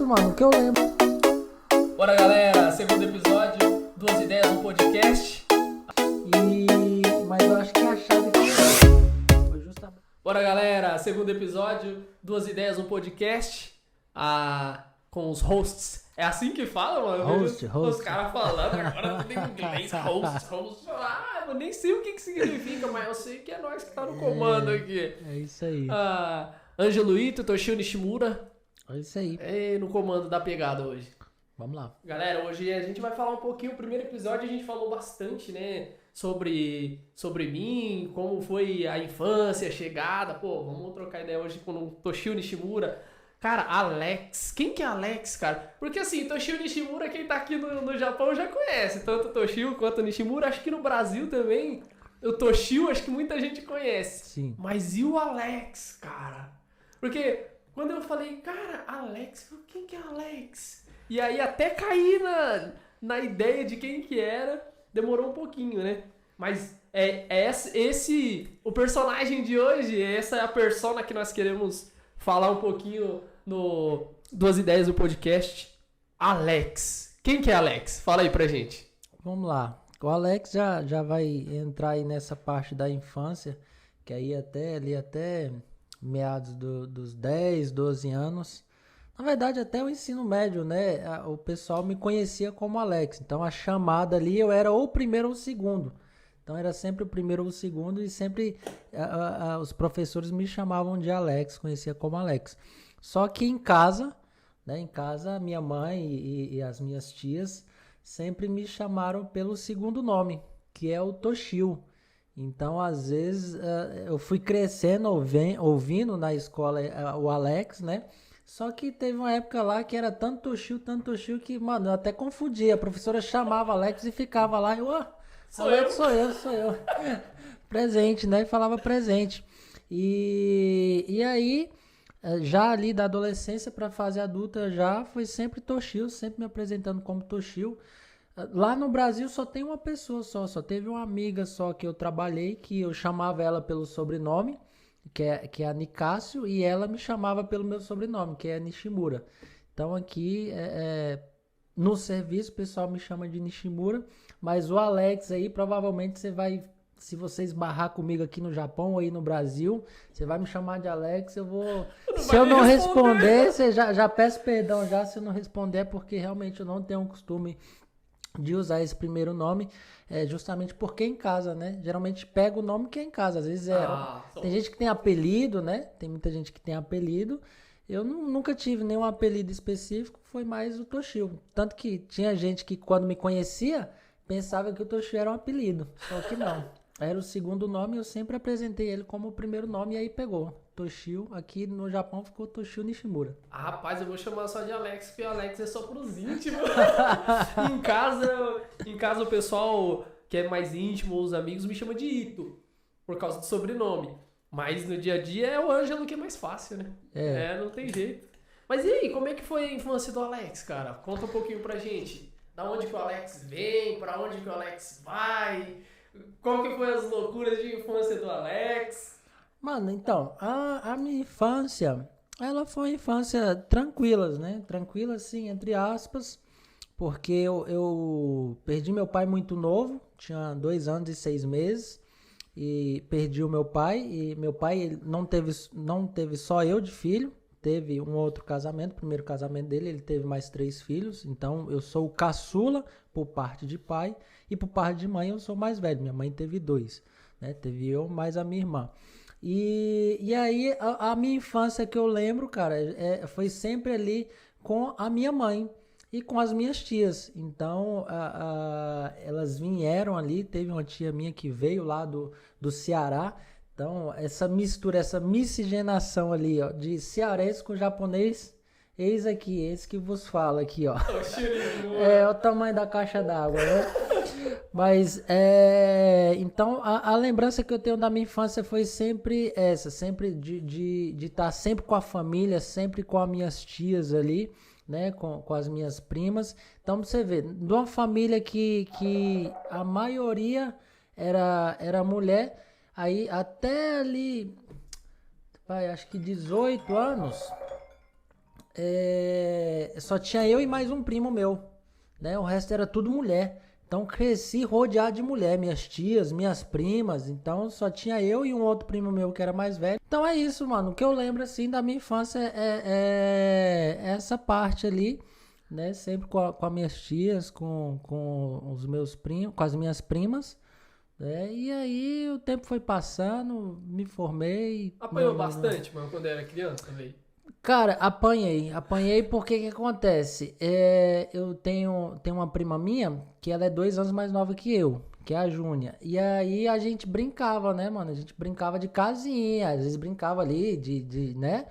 isso, mano, que eu lembro. Bora, galera, segundo episódio, Duas Ideias, um podcast. Mas eu acho que a chave foi justamente... Bora, galera, segundo episódio, Duas Ideias, um podcast. Com os hosts. É assim que fala, mano? Host. Os caras falando agora tudo em inglês. Host. Eu nem sei o que significa, mas eu sei que é nós que tá no comando aqui. É isso aí. Ângelo Ito, Toshio Nishimura. É isso aí. No comando da pegada hoje. Vamos lá. Galera, hoje a gente vai falar um pouquinho. O primeiro episódio a gente falou bastante, né? Sobre mim, como foi a infância, a chegada. Pô, vamos trocar ideia hoje com o Toshio Nishimura. Cara, Alex. Quem que é Alex, cara? Porque assim, Toshio Nishimura, quem tá aqui no Japão já conhece. Tanto o Toshio quanto o Nishimura. Acho que no Brasil também, o Toshio, acho que muita gente conhece. Sim. Mas e o Alex, cara? Porque quando eu falei, cara, Alex, quem que é Alex? E aí até cair na ideia de quem que era, demorou um pouquinho, né? Mas o personagem de hoje, essa é a persona que nós queremos falar um pouquinho no Duas Ideias do podcast. Alex. Quem que é Alex? Fala aí pra gente. Vamos lá. O Alex já vai entrar aí nessa parte da infância, que aí até meados dos 10, 12 anos. Na verdade, até o ensino médio, né? O pessoal me conhecia como Alex. Então, a chamada ali, eu era ou o primeiro ou o segundo. Então, era sempre o primeiro ou o segundo e sempre os professores me chamavam de Alex, conhecia como Alex. Só que em casa, né? Em casa, minha mãe e as minhas tias sempre me chamaram pelo segundo nome, que é o Toshio. Então, às vezes, eu fui crescendo, ouvindo na escola o Alex, né? Só que teve uma época lá que era tanto Toshio que, mano, eu até confundia. A professora chamava Alex e ficava lá, Alex, sou eu. Presente, né? Falava presente. E aí, já ali da adolescência para a fase adulta, já foi sempre Toshio, sempre me apresentando como Toshio. Lá no Brasil só tem uma pessoa só teve uma amiga só que eu trabalhei, que eu chamava ela pelo sobrenome, que é a Nicásio, e ela me chamava pelo meu sobrenome, que é Nishimura. Então aqui, no serviço, o pessoal me chama de Nishimura, mas o Alex aí, provavelmente você vai, se você esbarrar comigo aqui no Japão ou aí no Brasil, você vai me chamar de Alex, se eu não responder, você já peço perdão já se eu não responder, porque realmente eu não tenho o costume de usar esse primeiro nome, justamente porque em casa, né? Geralmente pega o nome que é em casa. Às vezes tem gente que tem apelido, né? Tem muita gente que tem apelido. Eu nunca tive nenhum apelido específico, foi mais o Toshio. Tanto que tinha gente que quando me conhecia, pensava que o Toshio era um apelido. Só que não. Era o segundo nome, eu sempre apresentei ele como o primeiro nome e aí pegou. Toshio, aqui no Japão ficou Toshio Nishimura. Rapaz, eu vou chamar só de Alex, porque o Alex é só pros íntimos. em casa o pessoal que é mais íntimo, os amigos, me chama de Ito, por causa do sobrenome. Mas no dia a dia é o Ângelo que é mais fácil, né? Não tem jeito. Mas e aí, como é que foi a infância do Alex, cara? Conta um pouquinho pra gente. Da onde que o Alex vem, pra onde que o Alex vai, qual que foi as loucuras de infância do Alex? Mano, então, a minha infância, ela foi uma infância tranquila, né? Tranquila, assim, entre aspas, porque eu perdi meu pai muito novo, tinha 2 anos e 6 meses, e perdi o meu pai, e meu pai ele não teve só eu de filho, teve um outro casamento, o primeiro casamento dele, ele teve mais 3 filhos, então eu sou o caçula por parte de pai, e por parte de mãe eu sou mais velho, minha mãe teve 2, né? Teve eu mais a minha irmã. E aí, a minha infância que eu lembro, cara, foi sempre ali com a minha mãe e com as minhas tias. Então, elas vieram ali, teve uma tia minha que veio lá do Ceará. Então, essa mistura, essa miscigenação ali, ó, de cearense com japonês, eis aqui, esse que vos fala aqui, ó. É o tamanho da caixa d'água, né? Mas, então, a lembrança que eu tenho da minha infância foi sempre essa, sempre de estar sempre com a família, sempre com as minhas tias ali, né, com as minhas primas. Então, pra você ver, de uma família que a maioria era mulher, aí até ali, acho que 18 anos, só tinha eu e mais um primo meu, né? O resto era tudo mulher. Então cresci rodeado de mulher, minhas tias, minhas primas. Então só tinha eu e um outro primo meu que era mais velho. Então é isso, mano. O que eu lembro assim da minha infância é essa parte ali, né? Sempre com as minhas tias, com os meus primos, com as minhas primas. Né? E aí o tempo foi passando, me formei. Apanhou bastante, mano, quando era criança, velho? Cara, apanhei porque que acontece? Eu tenho uma prima minha que ela é 2 anos mais nova que eu, que é a Júnia. E aí a gente brincava, né, mano? A gente brincava de casinha, às vezes brincava ali né,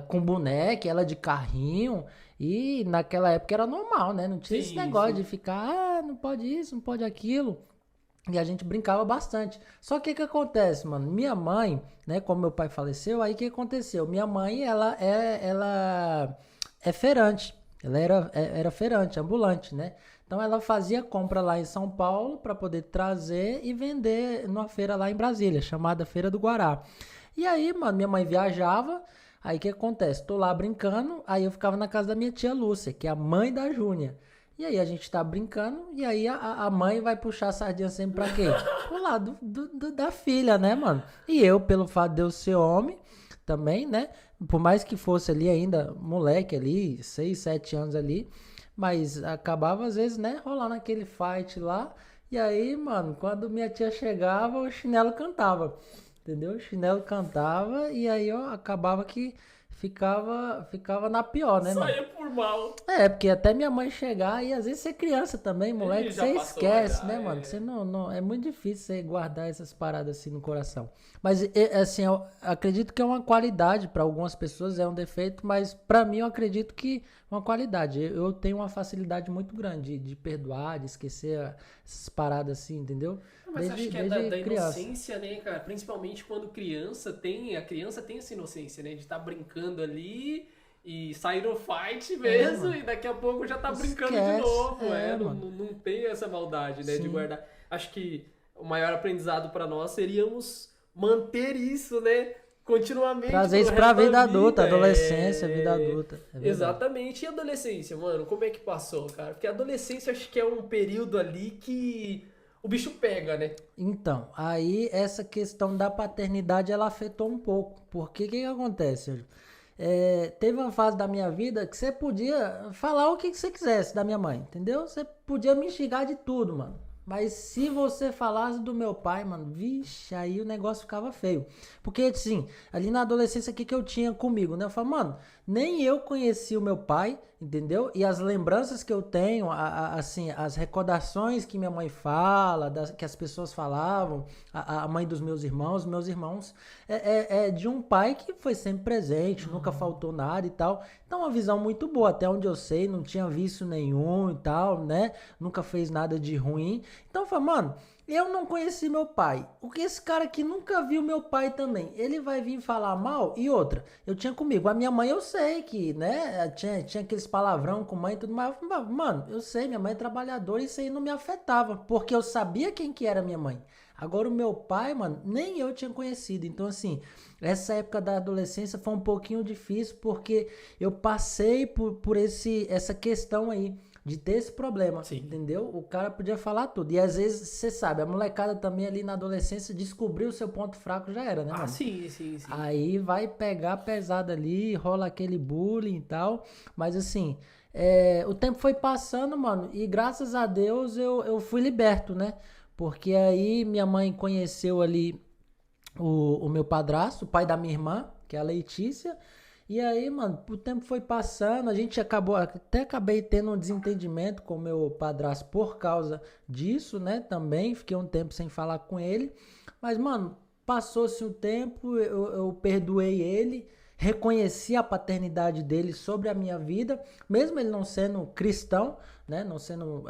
com boneca, ela de carrinho. E naquela época era normal, né? Não tinha esse Sim, negócio de sim. ficar, não pode isso, não pode aquilo. E a gente brincava bastante. Só que o que acontece, mano? Minha mãe, né? Como meu pai faleceu, aí o que aconteceu? Minha mãe, ela é feirante. Ela era feirante, ambulante, né? Então ela fazia compra lá em São Paulo para poder trazer e vender numa feira lá em Brasília, chamada Feira do Guará. E aí, mano, minha mãe viajava. Aí o que acontece? Tô lá brincando, aí eu ficava na casa da minha tia Lúcia, que é a mãe da Júnia. E aí a gente tá brincando, e aí a mãe vai puxar a sardinha sempre pra quê? Pro lado da filha, né, mano? E eu, pelo fato de eu ser homem, também, né? Por mais que fosse ali ainda moleque ali, 6, 7 anos ali, mas acabava às vezes, né, rolando aquele fight lá. E aí, mano, quando minha tia chegava, o chinelo cantava. Entendeu? O chinelo cantava e aí, ó, acabava que ficava na pior, né, mano? Saía por mal. Porque até minha mãe chegar e às vezes você é criança também, Ele moleque, já você passou a esquece, idade, né, mano? é. Você não, é muito difícil você guardar essas paradas assim no coração. Mas, assim, eu acredito que é uma qualidade para algumas pessoas, é um defeito, mas para mim eu acredito que é uma qualidade. Eu tenho uma facilidade muito grande de perdoar, de esquecer essas paradas assim, entendeu? Mas acho que é Desde da criança. inocência, né, cara? Principalmente quando a criança tem essa inocência, né? De estar brincando ali e sair no fight mesmo Mano. e daqui a pouco já tá brincando de Esquece. novo, Não, Mano. não tem essa maldade, né, de Sim. guardar. Acho que o maior aprendizado para nós seríamos manter isso, né? Continuamente Trazer pro isso pra resto da vida adulta, vida. adolescência, vida adulta. É verdade. Exatamente. E a adolescência, mano, como é que passou, cara? Porque a adolescência acho que é um período ali que o bicho pega, né? Então, aí essa questão da paternidade ela afetou um pouco. Porque o que acontece, Sérgio? Teve uma fase da minha vida que você podia falar o que você quisesse da minha mãe, entendeu? Você podia me xingar de tudo, mano. Mas se você falasse do meu pai, mano, vixe, aí o negócio ficava feio. Porque, assim, ali na adolescência, o que eu tinha comigo, né? Eu falei, mano, nem eu conheci o meu pai, entendeu? E as lembranças que eu tenho, assim, as recordações que minha mãe fala, que as pessoas falavam, a mãe dos meus irmãos, é de um pai que foi sempre presente, nunca faltou nada e tal. Então, uma visão muito boa, até onde eu sei, não tinha vício nenhum e tal, né? Nunca fez nada de ruim. Então, eu falei, mano, eu não conheci meu pai. O que esse cara que nunca viu meu pai também, ele vai vir falar mal? E outra, eu tinha comigo, a minha mãe eu sei que, né, tinha aqueles palavrão com mãe e tudo mais. Eu falei, mano, eu sei, minha mãe é trabalhadora e isso aí não me afetava, porque eu sabia quem que era minha mãe. Agora o meu pai, mano, nem eu tinha conhecido. Então, assim, essa época da adolescência foi um pouquinho difícil porque eu passei por essa questão aí de ter esse problema, Sim. entendeu? O cara podia falar tudo. E às vezes, você sabe, a molecada também ali na adolescência descobriu o seu ponto fraco, já era, né, Ah, mano? sim, sim, sim. Aí vai pegar pesado ali, rola aquele bullying e tal. Mas assim, o tempo foi passando, mano, e graças a Deus eu fui liberto, né? Porque aí minha mãe conheceu ali o meu padrasto, o pai da minha irmã, que é a Letícia. E aí, mano, o tempo foi passando, a gente acabei tendo um desentendimento com o meu padrasto por causa disso, né? Também fiquei um tempo sem falar com ele. Mas, mano, passou-se o tempo, eu perdoei ele, reconheci a paternidade dele sobre a minha vida, mesmo ele não sendo cristão, né? Não sendo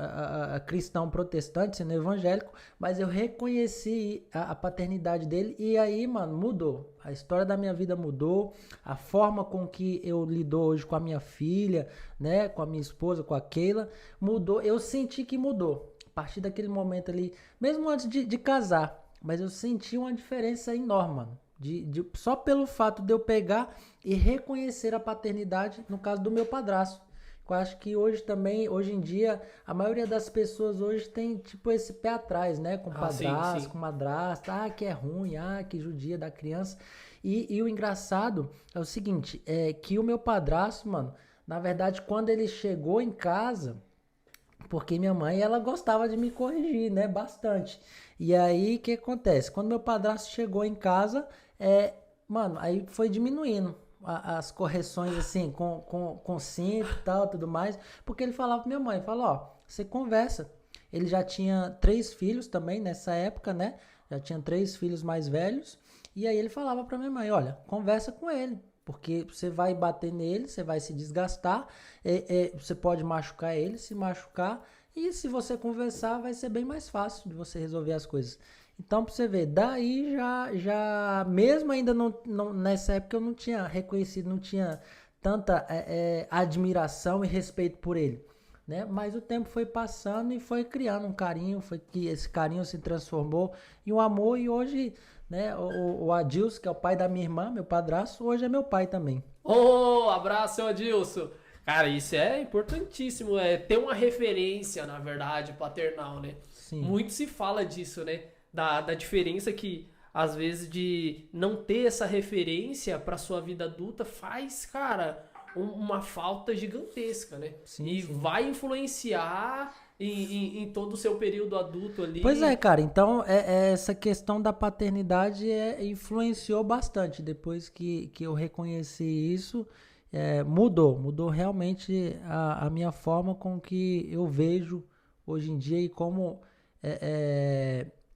cristão protestante, sendo evangélico, mas eu reconheci a paternidade dele e aí, mano, mudou. A história da minha vida mudou, a forma com que eu lido hoje com a minha filha, né? Com a minha esposa, com a Keila, mudou. Eu senti que mudou. A partir daquele momento ali, mesmo antes de casar, mas eu senti uma diferença enorme, mano. Só pelo fato de eu pegar e reconhecer a paternidade, no caso do meu padrasto. Eu acho que hoje também, hoje em dia, a maioria das pessoas hoje tem tipo esse pé atrás, né? Com padrasto, com madrasta, que é ruim, que judia da criança. E o engraçado é o seguinte, é que o meu padrasto, mano, na verdade, quando ele chegou em casa, porque minha mãe, ela gostava de me corrigir, né? Bastante. E aí, o que acontece? Quando meu padrasto chegou em casa, mano, aí foi diminuindo as correções, assim, com cinto e tal, tudo mais. Porque ele falava pra minha mãe, ó, você conversa. Ele já tinha 3 filhos também nessa época, né? Já tinha 3 filhos mais velhos. E aí ele falava pra minha mãe, olha, conversa com ele. Porque você vai bater nele, você vai se desgastar, você pode machucar ele, se machucar, e se você conversar vai ser bem mais fácil de você resolver as coisas. Então, pra você ver, daí já mesmo ainda nessa época eu não tinha reconhecido, não tinha tanta admiração e respeito por ele, né? Mas o tempo foi passando e foi criando um carinho, foi que esse carinho se transformou em um amor e hoje, né, o Adilson, que é o pai da minha irmã, meu padrasto, hoje é meu pai também. Abraço, seu Adilson. Cara, isso é importantíssimo, ter uma referência, na verdade, paternal, né? Sim. Muito se fala disso, né? Da diferença que, às vezes, de não ter essa referência pra sua vida adulta faz, cara, uma falta gigantesca, né? Sim. Vai influenciar em todo o seu período adulto ali. Pois é, cara, então essa questão da paternidade influenciou bastante. Depois que eu reconheci isso, mudou realmente a minha forma com que eu vejo hoje em dia e como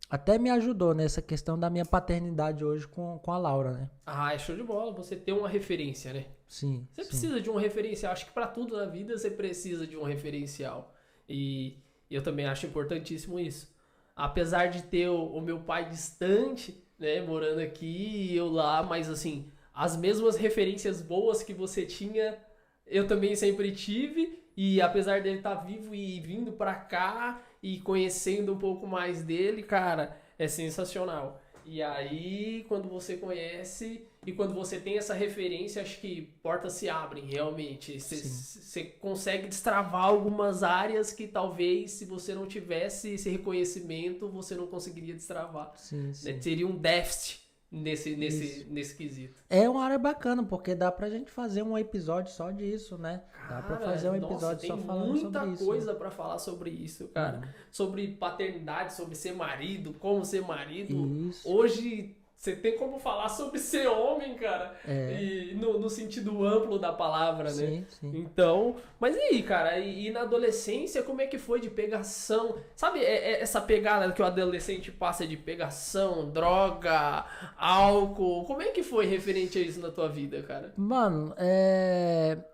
até me ajudou nessa questão da minha paternidade hoje com a Laura, né? É show de bola, você ter uma referência, né? Sim. Você precisa de um referencial, acho que pra tudo na vida você precisa de um referencial. E eu também acho importantíssimo isso. Apesar de ter o meu pai distante, né, morando aqui e eu lá, mas assim, as mesmas referências boas que você tinha, eu também sempre tive. E apesar dele estar vivo e vindo pra cá e conhecendo um pouco mais dele, cara, é sensacional. E aí, quando você conhece e quando você tem essa referência, acho que portas se abrem, realmente. Você consegue destravar algumas áreas que talvez, se você não tivesse esse reconhecimento, você não conseguiria destravar. Sim. Né? Teria um déficit nesse quesito. É uma área bacana, porque dá pra gente fazer um episódio só disso, né? Dá pra fazer um episódio só falando sobre isso. Tem muita coisa pra falar sobre isso, cara. Sobre paternidade, sobre ser marido, como ser marido. Isso. Hoje você tem como falar sobre ser homem, cara. E no sentido amplo da palavra, né? Sim. Então, mas e aí, cara? E na adolescência, como é que foi de pegação? Sabe essa pegada que o adolescente passa de pegação, droga, álcool? Como é que foi referente a isso na tua vida, cara? Mano,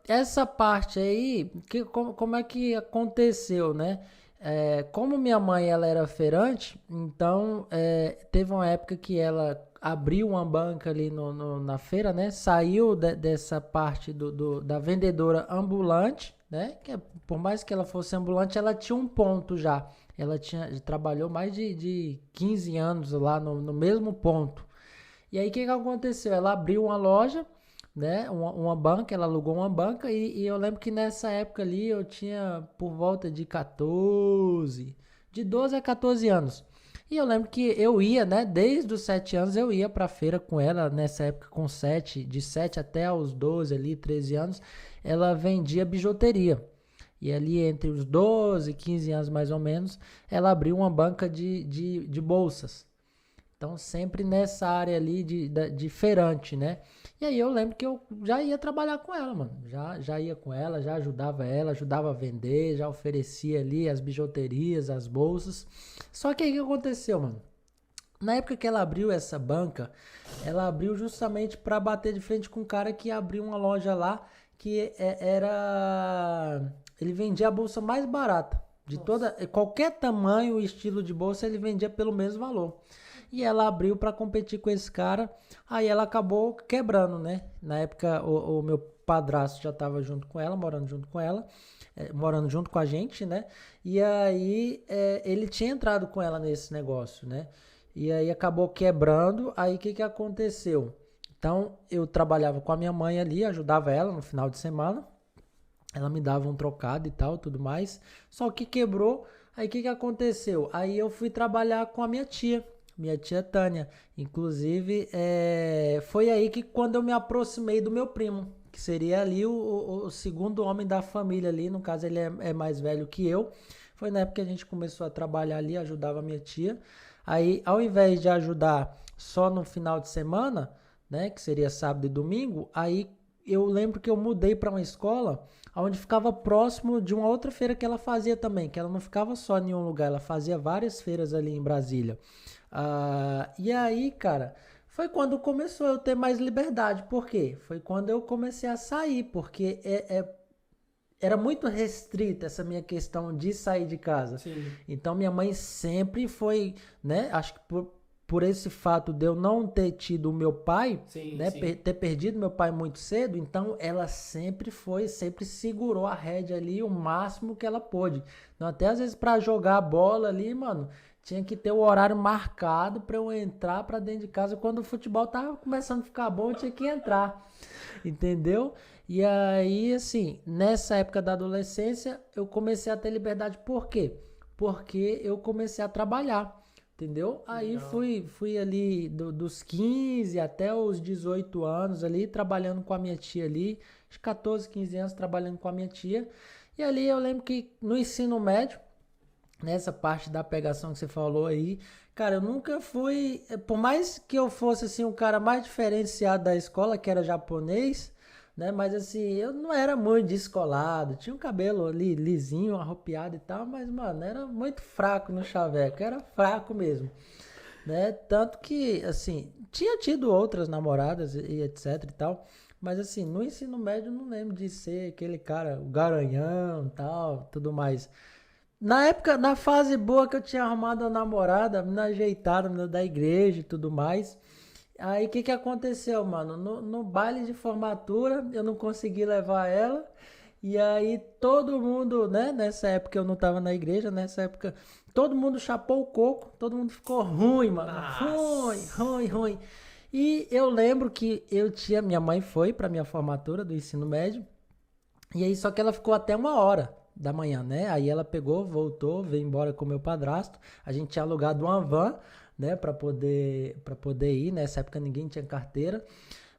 essa parte aí, como é que aconteceu, né? Como minha mãe ela era feirante, então teve uma época que ela abriu uma banca ali na feira, né? Saiu dessa parte da vendedora ambulante, né? Que por mais que ela fosse ambulante, ela tinha um ponto já. Ela trabalhou mais de 15 anos lá no mesmo ponto. E aí o que aconteceu? Ela abriu uma loja, né, uma banca, ela alugou uma banca e eu lembro que nessa época ali eu tinha por volta de 12 a 14 anos. E eu lembro que eu ia, né, desde os 7 anos eu ia pra feira com ela, nessa época com 7, de 7 até aos 12 ali, 13 anos, ela vendia bijuteria. E ali entre os 12 e 15 anos mais ou menos, ela abriu uma banca de bolsas. Então, sempre nessa área ali de feirante, né? E aí eu lembro que eu já ia trabalhar com ela, mano. Já ia com ela, já ajudava ela, ajudava a vender, já oferecia ali as bijuterias, as bolsas. Só que aí o que aconteceu, mano? Na época que ela abriu essa banca, ela abriu justamente para bater de frente com um cara que abriu uma loja lá que ele vendia a bolsa mais barata. Qualquer tamanho e estilo de bolsa, ele vendia pelo mesmo valor. E ela abriu para competir com esse cara. Aí ela acabou quebrando, né? Na época o meu padrasto já estava junto com ela, morando junto com ela, morando junto com a gente, né? E aí ele tinha entrado com ela nesse negócio, né? e aí acabou quebrando. Aí o que que aconteceu? Então eu trabalhava com a minha mãe ali, ajudava ela no final de semana. Ela me dava um trocado e tal, tudo mais. Só que quebrou. Aí o que que aconteceu? Aí eu fui trabalhar com a minha tia Tânia. Inclusive, foi aí que quando eu me aproximei do meu primo, que seria ali o segundo homem da família ali. No caso, ele é mais velho que eu. Foi na época que a gente começou a trabalhar ali, ajudava a minha tia. Aí, ao invés de ajudar só no final de semana, né, que seria sábado e domingo, aí eu lembro que eu mudei para uma escola onde ficava próximo de uma outra feira que ela fazia também, que ela não ficava só em um lugar, ela fazia várias feiras ali em Brasília. E aí, cara, foi quando começou eu ter mais liberdade. Por quê? Foi quando eu comecei a sair, porque era muito restrita essa minha questão de sair de casa. Sim. Então minha mãe sempre foi, né? Acho que por esse fato de eu não ter tido o meu pai, Sim, né? sim. Ter perdido meu pai muito cedo, então ela sempre segurou a rédea ali o máximo que ela pôde. Então, até às vezes para jogar a bola ali, mano, tinha que ter o horário marcado para eu entrar para dentro de casa. Quando o futebol tava começando a ficar bom, eu tinha que entrar. Entendeu? E aí, assim, nessa época da adolescência, eu comecei a ter liberdade. Por quê? Porque eu comecei a trabalhar. Entendeu? Aí Legal. fui ali dos 15 até os 18 anos ali, trabalhando com a minha tia ali. Os 14, 15 anos trabalhando com a minha tia. E ali eu lembro que no ensino médio, nessa parte da pegação que você falou aí, cara, eu nunca fui, por mais que eu fosse assim o cara mais diferenciado da escola, que era japonês, né? Mas assim, eu não era muito descolado, tinha um cabelo ali lisinho, arropiado e tal, mas mano, era muito fraco no chaveco, era fraco mesmo, né? Tanto que assim, tinha tido outras namoradas e etc e tal. Mas assim, no ensino médio eu não lembro de ser aquele cara, o garanhão e tal, tudo mais. Na época, na fase boa que eu tinha arrumado a namorada, me ajeitada, menina da igreja e tudo mais. Aí o que que aconteceu, mano? No baile de formatura, eu não consegui levar ela. E aí todo mundo, né? Nessa época eu não tava na igreja, nessa época todo mundo chapou o coco, todo mundo ficou ruim, mano. Ruim, Nossa. ruim, ruim. E eu lembro que minha mãe foi pra minha formatura do ensino médio. E aí, só que ela ficou até 1 hora da manhã, né? Aí ela pegou, voltou, veio embora com o meu padrasto. A gente tinha alugado uma van, né, pra poder ir. Nessa época ninguém tinha carteira.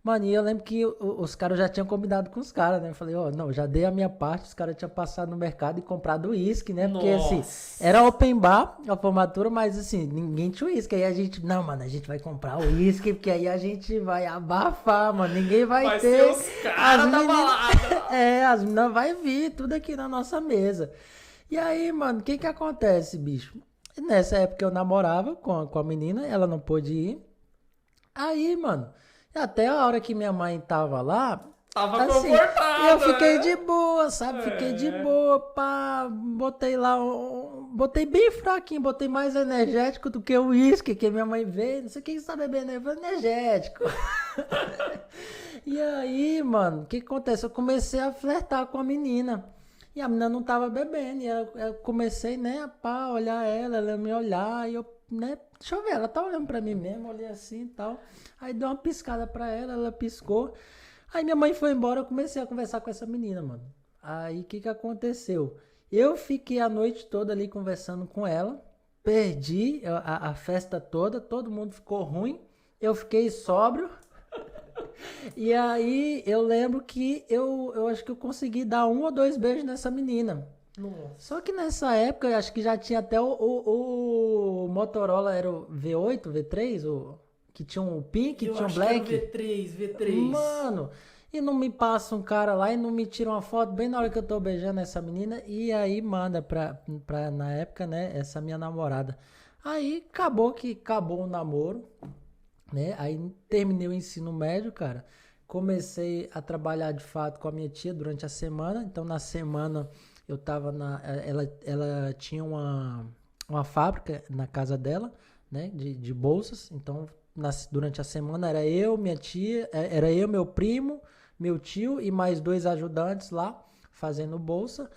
Mano, e eu lembro que os caras já tinham combinado com os caras, né? Eu falei, ó, não, já dei a minha parte, os caras tinham passado no mercado e comprado uísque, né? Porque, assim, Nossa. era open bar a formatura, mas, assim, ninguém tinha uísque. Aí a gente, não, mano, a gente vai comprar uísque, porque aí a gente vai abafar, mano. Ninguém vai ser ter. os caras da balada. As meninas vai vir tudo aqui na nossa mesa. E aí, mano, o que que acontece, bicho? Nessa época eu namorava com a menina, ela não pôde ir. Aí, mano, até a hora que minha mãe tava lá, Tava assim, eu confortável, fiquei né? de boa, sabe? Fiquei de boa, pá, botei lá, botei bem fraquinho, botei mais energético do que o uísque, que minha mãe veio, não sei o que você tá bebendo, eu falei, energético. E aí, mano, o que acontece? Eu comecei a flertar com a menina. E a menina não tava bebendo. E eu comecei, né, a pá, olhar ela me olhar. E eu, né, deixa eu ver, ela tá olhando pra mim mesmo, olhei assim e tal. Aí dei uma piscada pra ela piscou. Aí minha mãe foi embora, eu comecei a conversar com essa menina, mano. Aí o que que aconteceu? Eu fiquei a noite toda ali conversando com ela. Perdi a festa toda, todo mundo ficou ruim. Eu fiquei sóbrio. E aí eu lembro que eu acho que eu consegui dar 1 ou 2 beijos nessa menina. Nossa. Só que nessa época eu acho que já tinha até o Motorola, era o V8, V3, que tinha um pink, Eu tinha um acho que era o black. V3. Mano, e não me passa um cara lá e não me tira uma foto bem na hora que eu tô beijando essa menina. E aí manda na época, né, essa minha namorada. Aí acabou o namoro, né? Aí terminei o ensino médio, cara. Comecei a trabalhar de fato com a minha tia durante a semana. Então, na semana eu tava ela tinha uma fábrica na casa dela, né? De bolsas. Então, durante a semana era eu, minha tia, era eu, meu primo, meu tio e mais 2 ajudantes lá fazendo bolsa.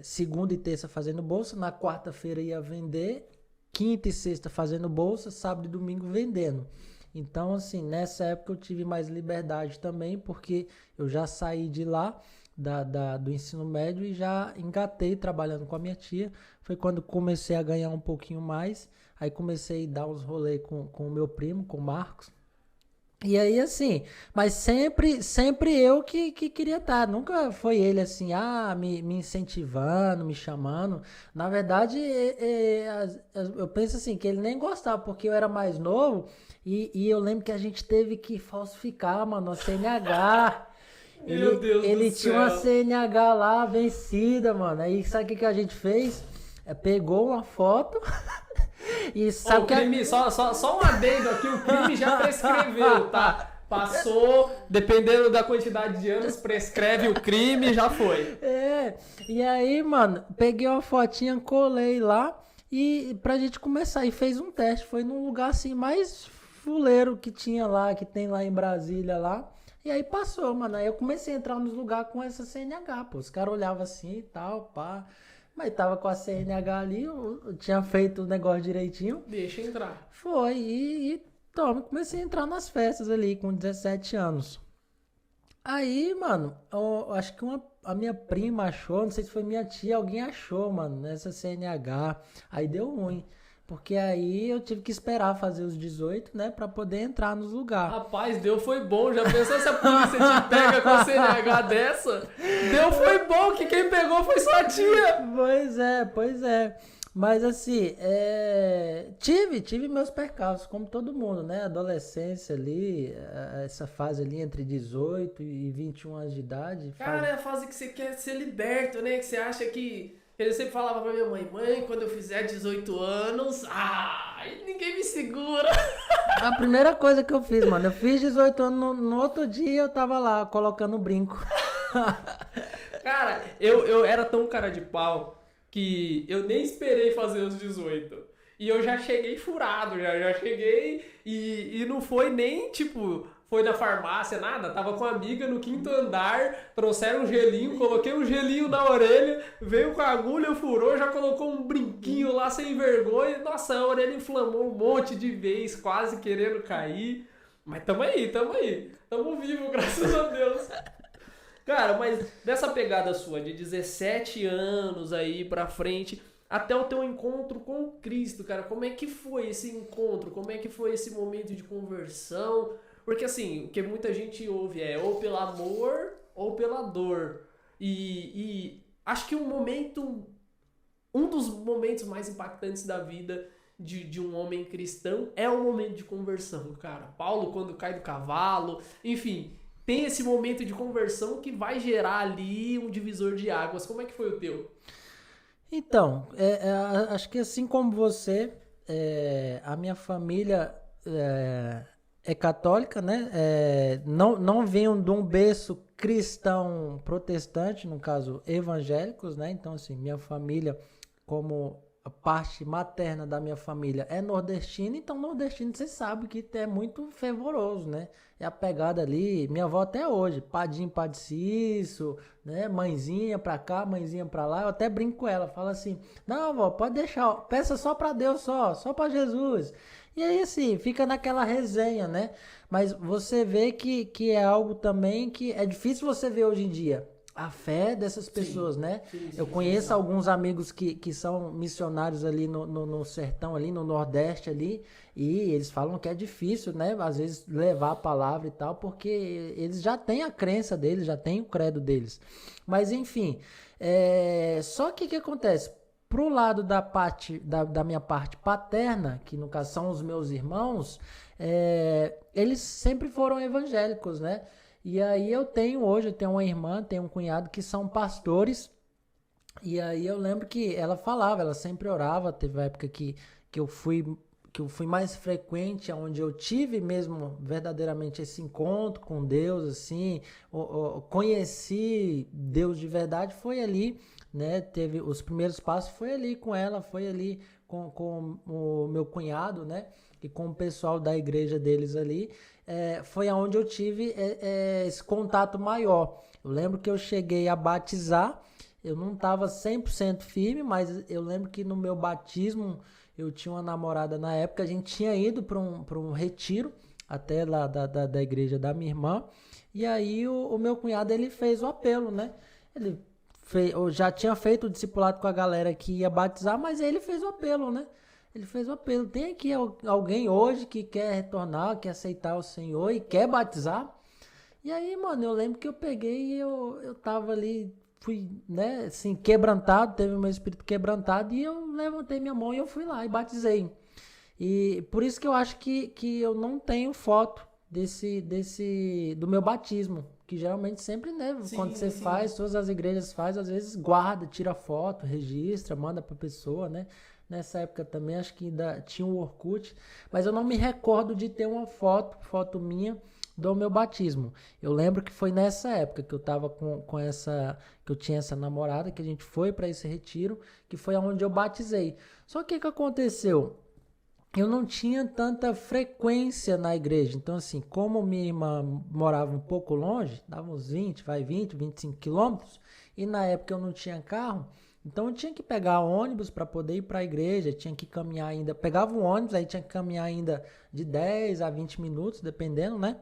Segunda e terça fazendo bolsa. Na quarta-feira ia vender. quinta e sexta fazendo bolsa, sábado e domingo vendendo. Então, assim, nessa época eu tive mais liberdade também, porque eu já saí de lá, do ensino médio, e já engatei trabalhando com a minha tia. Foi quando comecei a ganhar um pouquinho mais, aí comecei a dar uns rolês com o meu primo, com o Marcos. E aí, assim, mas sempre eu que queria estar. Nunca foi ele assim, me incentivando, me chamando. Na verdade, eu penso assim, que ele nem gostava, porque eu era mais novo e eu lembro que a gente teve que falsificar, mano, a CNH. Meu Deus Ele do tinha uma céu. CNH lá vencida, mano. Aí sabe o que a gente fez? Pegou uma foto e Ô, sabe o que a... crime, só um adendo aqui, o crime já prescreveu, tá? Passou, dependendo da quantidade de anos, prescreve o crime, já foi. E aí, mano, peguei uma fotinha, colei lá e pra gente começar. E fez um teste. Foi num lugar assim mais fuleiro que tinha lá, que tem lá em Brasília lá. E aí passou, mano. Aí eu comecei a entrar nos lugares com essa CNH, pô. Os caras olhavam assim e tal, pá. Mas tava com a CNH ali, eu tinha feito o negócio direitinho. Deixa entrar. Foi, toma, comecei a entrar nas festas ali com 17 anos. Aí, mano, eu acho que a minha prima achou, não sei se foi minha tia, alguém achou, mano, nessa CNH. Aí deu ruim. Porque aí eu tive que esperar fazer os 18, né, pra poder entrar nos lugares. Rapaz, Deus foi bom. Já pensou se a polícia te pega com a CNH dessa? Deus foi bom, que quem pegou foi sua tia. Pois é. Mas assim, tive meus percalços, como todo mundo, né? Adolescência ali, essa fase ali entre 18 e 21 anos de idade. Cara, é a fase que você quer ser liberto, né? Que você acha que... Ele sempre falava pra minha mãe, quando eu fizer 18 anos, ninguém me segura. A primeira coisa que eu fiz, mano, eu fiz 18 anos, no outro dia eu tava lá colocando brinco. Cara, eu era tão cara de pau que eu nem esperei fazer os 18. E eu já cheguei furado, já cheguei e não foi nem, tipo, foi na farmácia, nada. Tava com uma amiga no quinto andar, trouxeram um gelinho, coloquei um gelinho na orelha, veio com a agulha, furou, já colocou um brinquinho lá sem vergonha. Nossa, a orelha inflamou um monte de vez, quase querendo cair. Mas tamo aí. Tamo vivo, graças a Deus. Cara, mas dessa pegada sua de 17 anos aí pra frente, até o teu encontro com Cristo, cara, como é que foi esse encontro? Como é que foi esse momento de conversão? Porque assim, o que muita gente ouve é ou pelo amor ou pela dor. E acho que um dos momentos mais impactantes da vida de um homem cristão é o momento de conversão, cara. Paulo, quando cai do cavalo, enfim... Tem esse momento de conversão que vai gerar ali um divisor de águas. Como é que foi o teu? Então, acho que assim como você, a minha família é católica, né? Não venho de um berço cristão protestante, no caso evangélicos, né? Então, assim, minha família, como a parte materna da minha família é nordestina, então nordestino você sabe que é muito fervoroso, né? É a pegada ali, minha avó até hoje, padim, padiciço, né? Mãezinha pra cá, mãezinha pra lá, eu até brinco com ela, falo assim, não, avó, pode deixar, peça só pra Deus só pra Jesus. E aí assim, fica naquela resenha, né? Mas você vê que é algo também que é difícil você ver hoje em dia. A fé dessas pessoas, né? Eu conheço alguns amigos que são missionários ali no sertão, ali no Nordeste ali, e eles falam que é difícil, né? Às vezes levar a palavra e tal, porque eles já têm a crença deles, já têm o credo deles. Mas enfim, só que o que acontece? Pro lado da parte da minha parte paterna, que no caso são os meus irmãos, eles sempre foram evangélicos, né? E aí eu tenho uma irmã, tenho um cunhado que são pastores. E aí eu lembro que ela falava, ela sempre orava. Teve uma época que eu fui mais frequente, onde eu tive mesmo verdadeiramente esse encontro com Deus, assim, conheci Deus de verdade, foi ali, né? Teve os primeiros passos, foi ali com ela, foi ali com o meu cunhado, né? E com o pessoal da igreja deles ali. Foi aonde eu tive esse contato maior. Eu lembro que eu cheguei a batizar, eu não estava 100% firme, mas eu lembro que no meu batismo eu tinha uma namorada na época, a gente tinha ido para um retiro, até lá da igreja da minha irmã, e aí o meu cunhado, ele fez o apelo, né? Ele eu já tinha feito o discipulado com a galera que ia batizar, mas ele fez o apelo, né? Ele fez o apelo. Tem aqui alguém hoje que quer retornar, quer aceitar o Senhor e quer batizar? E aí, mano, eu lembro que eu peguei e eu tava ali, fui, né, assim, quebrantado, teve o meu espírito quebrantado e eu levantei minha mão e eu fui lá e batizei. E por isso que eu acho que eu não tenho foto do meu batismo, que geralmente sempre, né, quando você faz, todas as igrejas fazem, às vezes guarda, tira foto, registra, manda pra pessoa, né? Nessa época também acho que ainda tinha o Orkut, mas eu não me recordo de ter uma foto minha do meu batismo. Eu lembro que foi nessa época que eu tava com essa, que eu tinha essa namorada, que a gente foi para esse retiro, que foi onde eu batizei. Só que o que aconteceu? Eu não tinha tanta frequência na igreja. Então, assim, como minha irmã morava um pouco longe, dava uns 25 quilômetros, e na época eu não tinha carro, então eu tinha que pegar ônibus para poder ir para a igreja, tinha que caminhar ainda, pegava um ônibus, aí tinha que caminhar ainda de 10 a 20 minutos, dependendo, né?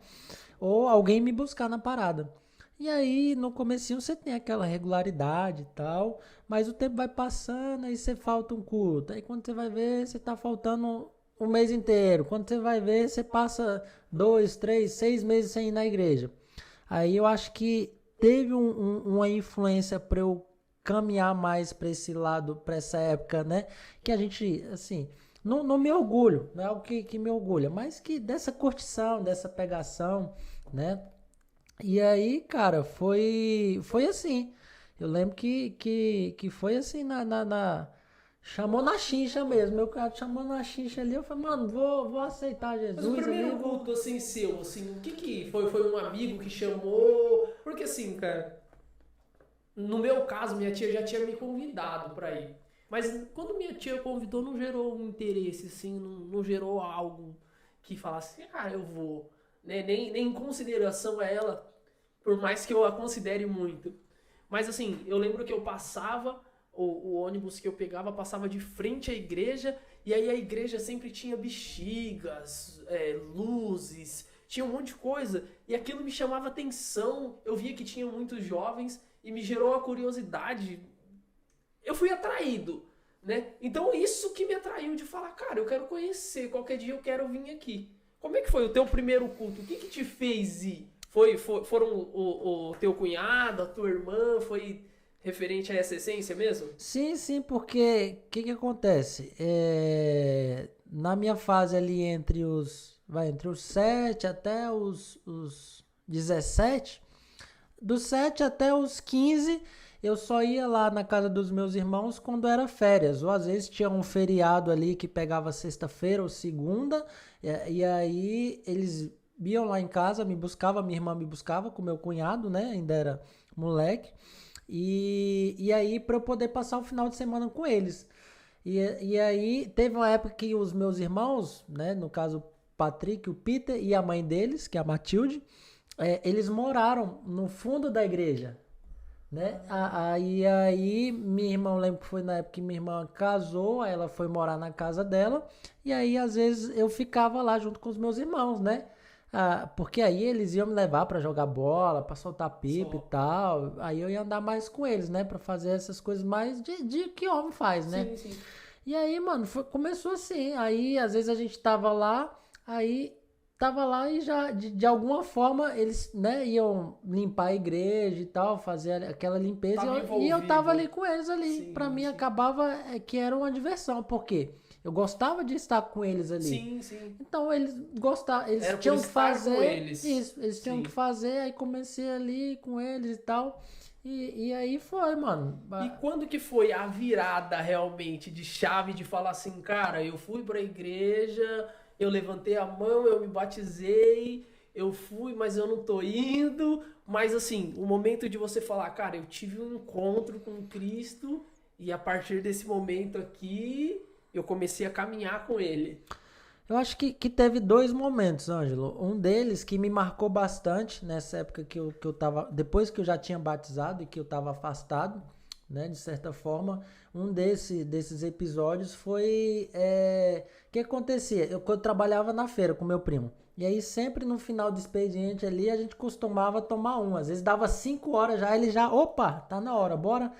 Ou alguém me buscar na parada. E aí, no comecinho você tem aquela regularidade e tal, mas o tempo vai passando, aí você falta um culto. Aí quando você vai ver, você tá faltando um mês inteiro. Quando você vai ver, você passa 2, 3, 6 meses sem ir na igreja. Aí eu acho que teve uma influência para eu caminhar mais para esse lado, para essa época, né? Que a gente, assim, não me orgulho, não é algo que me orgulha, mas que dessa curtição, dessa pegação, né? E aí, cara, foi assim. Eu lembro que foi assim chamou na chincha mesmo. Meu cara chamou na chincha ali. Eu falei, mano, vou aceitar Jesus. Mas o primeiro ali, culto, assim, seu, assim, o que foi? Foi um amigo que chamou? Porque, assim, cara, no meu caso, minha tia já tinha me convidado pra ir. Mas quando minha tia convidou, não gerou um interesse, assim, não gerou algo que falasse, cara, eu vou. Né? Nem em consideração a ela, por mais que eu a considere muito. Mas, assim, eu lembro que eu passava, o ônibus que eu pegava passava de frente à igreja, e aí a igreja sempre tinha bexigas, luzes, tinha um monte de coisa, e aquilo me chamava atenção. Eu via que tinha muitos jovens e me gerou uma curiosidade. Eu fui atraído, né? Então isso que me atraiu de falar, cara, eu quero conhecer, qualquer dia eu quero vir aqui. Como é que foi o teu primeiro culto? O que te fez ir? Foram o teu cunhado, a tua irmã, foi referente a essa essência mesmo? Sim, porque o que acontece? Na minha fase ali entre os 7 até os 17, dos 7 até os 15, eu só ia lá na casa dos meus irmãos quando era férias, ou às vezes tinha um feriado ali que pegava sexta-feira ou segunda, e aí eles iam lá em casa, me buscava, minha irmã me buscava com meu cunhado, né? Ainda era moleque. E aí para eu poder passar o final de semana com eles. E aí teve uma época que os meus irmãos, né? No caso o Patrick, o Peter e a mãe deles, que é a Matilde, eles moraram no fundo da igreja, né? Aí minha irmã, eu lembro que foi na época que minha irmã casou, aí ela foi morar na casa dela, e aí às vezes eu ficava lá junto com os meus irmãos, né? Porque aí eles iam me levar pra jogar bola, pra soltar pipa e tal. Aí eu ia andar mais com eles, né? Pra fazer essas coisas mais de que homem faz, né? Sim. E aí, mano, começou assim. Aí às vezes a gente tava lá, e já de alguma forma eles, né, iam limpar a igreja e tal, fazer aquela limpeza. E eu tava ali com eles ali. Sim, pra mim sim. acabava que era uma diversão. Por quê? Eu gostava de estar com eles ali. Sim. Então eles gostavam, eles Era tinham por que estar fazer com eles. isso, eles tinham Sim. que fazer, aí comecei ali com eles e tal. E aí foi, mano. E quando que foi a virada realmente de chave de falar assim, cara, eu fui pra igreja, eu levantei a mão, eu me batizei, eu fui, mas eu não tô indo. Mas assim, o momento de você falar, cara, eu tive um encontro com Cristo e a partir desse momento aqui, eu comecei a caminhar com ele. Eu acho que teve dois momentos, Ângelo. Um deles que me marcou bastante nessa época que eu tava. Depois que eu já tinha batizado e que eu tava afastado, né? De certa forma, um desses episódios foi... O que acontecia? Eu trabalhava na feira com meu primo. E aí sempre no final do expediente ali a gente costumava tomar um. Às vezes dava 5 horas já, ele já... Opa, tá na hora, bora.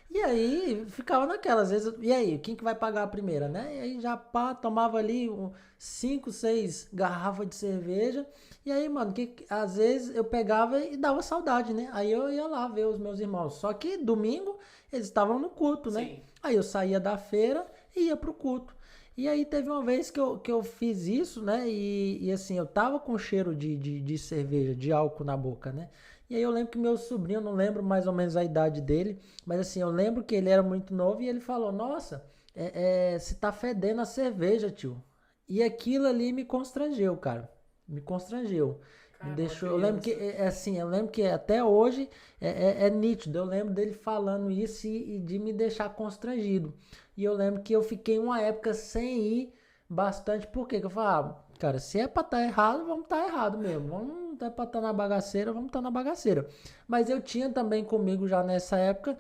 E aí ficava naquela, às vezes... E aí, quem que vai pagar a primeira, né? E aí já tomava ali 5, 6 garrafas de cerveja. E aí, mano, às vezes eu pegava e dava saudade, né? Aí eu ia lá ver os meus irmãos. Só que domingo eles estavam no culto, né? Sim. Aí eu saía da feira e ia pro culto. E aí teve uma vez que eu fiz isso, né? E assim, eu tava com cheiro de cerveja, de álcool na boca, né? E aí eu lembro que meu sobrinho, não lembro mais ou menos a idade dele, mas assim, eu lembro que ele era muito novo e ele falou, nossa, você tá fedendo a cerveja, tio. E aquilo ali me constrangeu, cara. Me constrangeu. Me Cara, uma deixou. Eu lembro que criança. assim, eu lembro que até hoje é nítido. Eu lembro dele falando isso e de me deixar constrangido. E eu lembro que eu fiquei uma época sem ir bastante. Por quê? Que eu falava, cara, se é pra estar errado, vamos estar errado mesmo. Vamos estar pra estar na bagaceira, vamos estar na bagaceira. Mas eu tinha também comigo já nessa época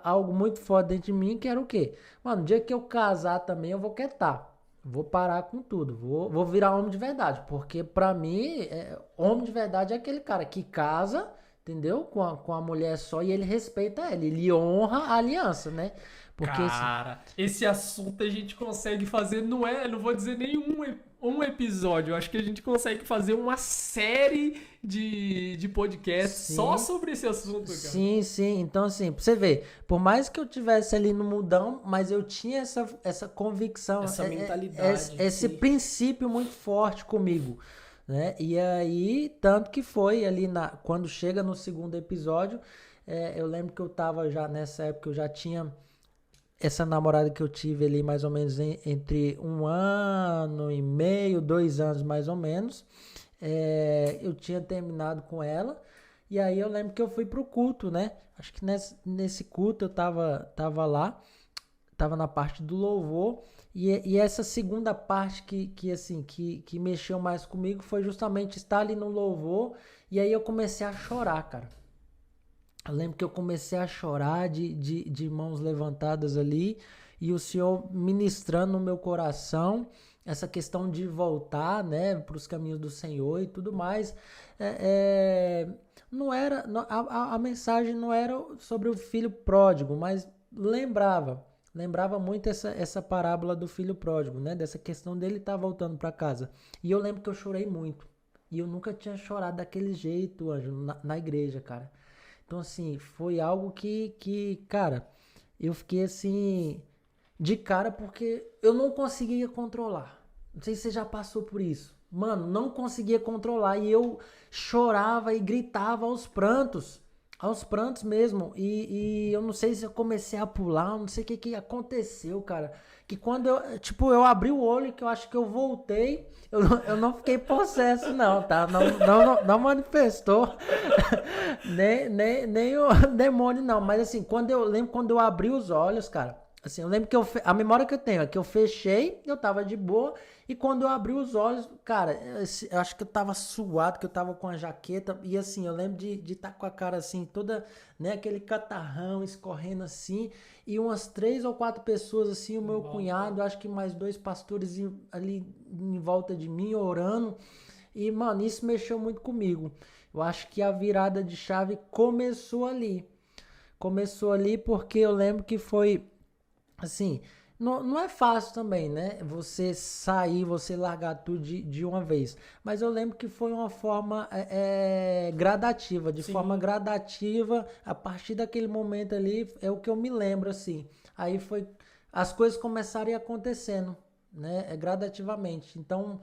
algo muito forte dentro de mim, que era o quê? Mano, no dia que eu casar também, eu vou quietar. Vou parar com tudo, vou virar homem de verdade, porque pra mim, homem de verdade é aquele cara que casa, entendeu? Com a mulher só e ele respeita ela, ele honra a aliança, né? Porque Cara, esse assunto a gente consegue fazer, não vou dizer um episódio, eu acho que a gente consegue fazer uma série de podcasts só sim, sobre esse assunto, cara. sim, sim. Então, assim, pra você ver, por mais que eu tivesse ali no mundão, mas eu tinha essa convicção, Essa mentalidade, esse sim. princípio muito forte comigo, né? E aí, tanto que foi ali quando chega no segundo episódio, eu lembro que eu tava já nessa época, eu já tinha essa namorada que eu tive ali mais ou menos entre 1 ano e meio, 2 anos mais ou menos. Eu tinha terminado com ela. E aí eu lembro que eu fui pro culto, né? Acho que nesse culto eu tava lá, tava na parte do louvor. E essa segunda parte que mexeu mais comigo foi justamente estar ali no louvor. E aí eu comecei a chorar, cara. Eu lembro que eu comecei a chorar de mãos levantadas ali e o Senhor ministrando no meu coração essa questão de voltar, né, para os caminhos do Senhor e tudo mais. Não era a mensagem não era sobre o filho pródigo, mas lembrava muito essa parábola do filho pródigo, né, dessa questão dele estar voltando para casa. E eu lembro que eu chorei muito. E eu nunca tinha chorado daquele jeito, Anjo, na igreja, cara. Então, assim, foi algo cara, eu fiquei assim, de cara porque eu não conseguia controlar. Não sei se você já passou por isso. Mano, não conseguia controlar e eu chorava e gritava aos prantos mesmo. E eu não sei se eu comecei a pular, não sei o que aconteceu, cara. Que quando eu abri o olho, que eu acho que eu voltei, eu não fiquei possesso, não, tá? Não manifestou nem o demônio, não. Mas assim, quando eu abri os olhos, cara, assim, eu lembro que a memória que eu tenho é que eu fechei, eu tava de boa, e quando eu abri os olhos, cara, eu acho que eu tava suado, que eu tava com a jaqueta, e assim, eu lembro de estar com a cara assim, toda, né, aquele catarrão escorrendo assim, e umas 3 ou 4 pessoas assim, o meu cunhado, acho que mais 2 pastores ali em volta de mim, orando, e, mano, isso mexeu muito comigo. Eu acho que a virada de chave começou ali. Começou ali porque eu lembro que foi assim, não é fácil também, né? Você sair, você largar tudo de uma vez. Mas eu lembro que foi uma forma gradativa, de forma Sim. gradativa, a partir daquele momento ali, é o que eu me lembro, assim. Aí foi, as coisas começaram a ir acontecendo, né? Gradativamente. Então,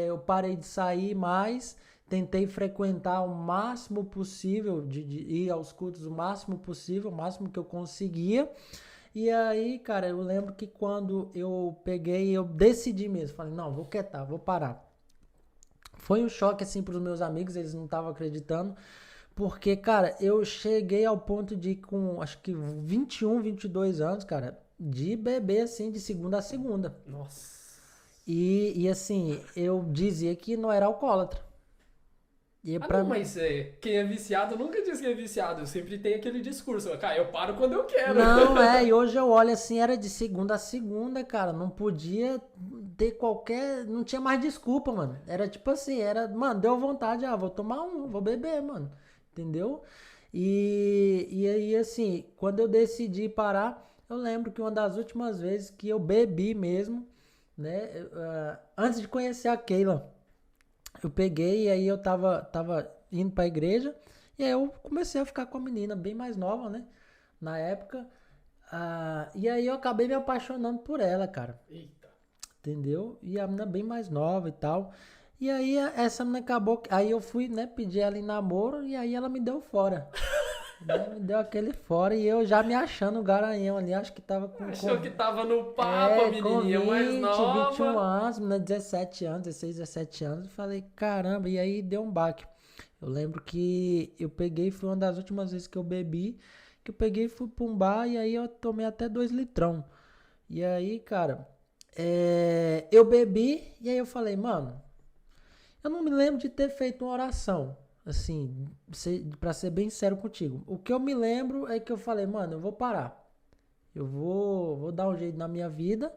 eu parei de sair mais, tentei frequentar o máximo possível, de ir aos cultos o máximo possível, o máximo que eu conseguia. E aí, cara, eu lembro que quando eu peguei, eu decidi mesmo. Falei, não, vou quietar, vou parar. Foi um choque, assim, pros meus amigos, eles não estavam acreditando. Porque, cara, eu cheguei ao ponto de, com acho que 21, 22 anos, cara, de beber, assim, de segunda a segunda. Nossa. E assim, eu dizia que não era alcoólatra. E Ah, pra não, mas quem é viciado nunca diz que é viciado. Sempre tem aquele discurso. Cara, eu paro quando eu quero. Não, e hoje eu olho assim, era de segunda a segunda, cara, não podia ter qualquer, não tinha mais desculpa, mano. Era tipo assim, mano, deu vontade, vou tomar um, vou beber, mano, entendeu? E aí, assim, quando eu decidi parar, eu lembro que uma das últimas vezes que eu bebi mesmo, né, antes de conhecer a Keila, eu peguei e aí eu tava indo pra igreja, e aí eu comecei a ficar com a menina bem mais nova, né, na época. E aí eu acabei me apaixonando por ela, cara. Eita. Entendeu? E a menina bem mais nova e tal. E aí essa menina acabou. Aí eu fui, né, pedir ela em namoro e aí ela me deu fora. Né? Me deu aquele fora e eu já me achando o garanhão ali. Acho que tava Achou que tava no papo, a com menininha mais 21 nova. anos, menina 17 anos, 16, 17 anos. Eu falei, caramba, e aí deu um baque. Eu lembro que eu peguei, foi uma das últimas vezes que eu bebi, que eu peguei e fui pra um bar e aí eu tomei até 2 litrão. E aí, cara, eu bebi e aí eu falei, mano, eu não me lembro de ter feito uma oração, assim, pra ser bem sério contigo. O que eu me lembro é que eu falei, mano, eu vou parar. Eu vou dar um jeito na minha vida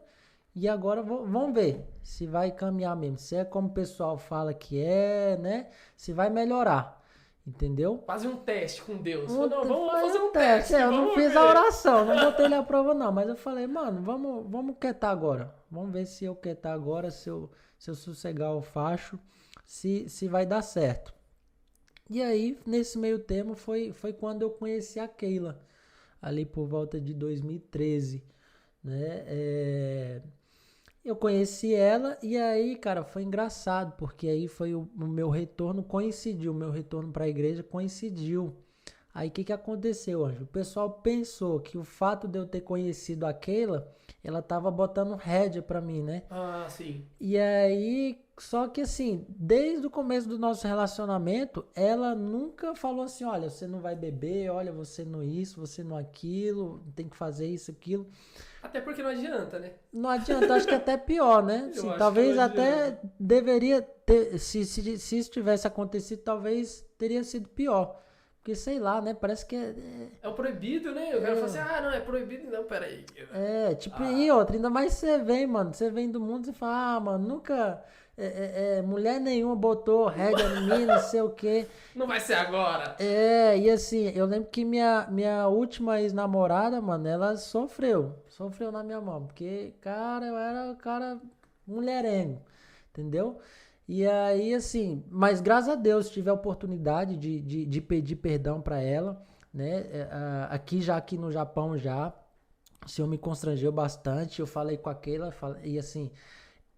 e agora vamos ver se vai caminhar mesmo. Se é como o pessoal fala que é, né? Se vai melhorar, entendeu? Quase um teste com Deus. Falou, não, vamos lá Foi fazer um um teste. teste, Eu não vamos fiz a ver. oração, não botei ele à prova, não. Mas eu falei, mano, vamos quietar agora. Vamos ver se eu quietar agora, se eu sossegar o facho, se vai dar certo. E aí, nesse meio termo, foi quando eu conheci a Keila, ali por volta de 2013, né? Eu conheci ela e aí, cara, foi engraçado, porque aí foi o meu retorno coincidiu, o meu retorno para a igreja coincidiu. Aí o que aconteceu, Anjo? O pessoal pensou que o fato de eu ter conhecido a Keila, ela tava botando rédea pra mim, né? Ah, sim. E aí, só que assim, desde o começo do nosso relacionamento, ela nunca falou assim, olha, você não vai beber, olha, você não isso, você não aquilo, tem que fazer isso, aquilo. Até porque não adianta, né? Não adianta, acho que até pior, né? Eu Assim, acho que não talvez adianta. até deveria ter, se isso tivesse acontecido, talvez teria sido pior. Porque sei lá, né? Parece que É o proibido, né? O cara fala assim, não, é proibido. Não, peraí. tipo, e Ah, outra, ainda mais você vem, mano. Você vem do mundo e fala, mano, nunca. Mulher nenhuma botou rédea em mim, não sei o quê. não vai ser agora. E assim, eu lembro que minha última ex-namorada, mano, ela sofreu na minha mão, porque, cara, eu era o cara mulherengo, entendeu? E aí, assim, mas graças a Deus tive a oportunidade de pedir perdão pra ela, né? Aqui no Japão já, o senhor me constrangeu bastante, eu falei com aquela, e assim,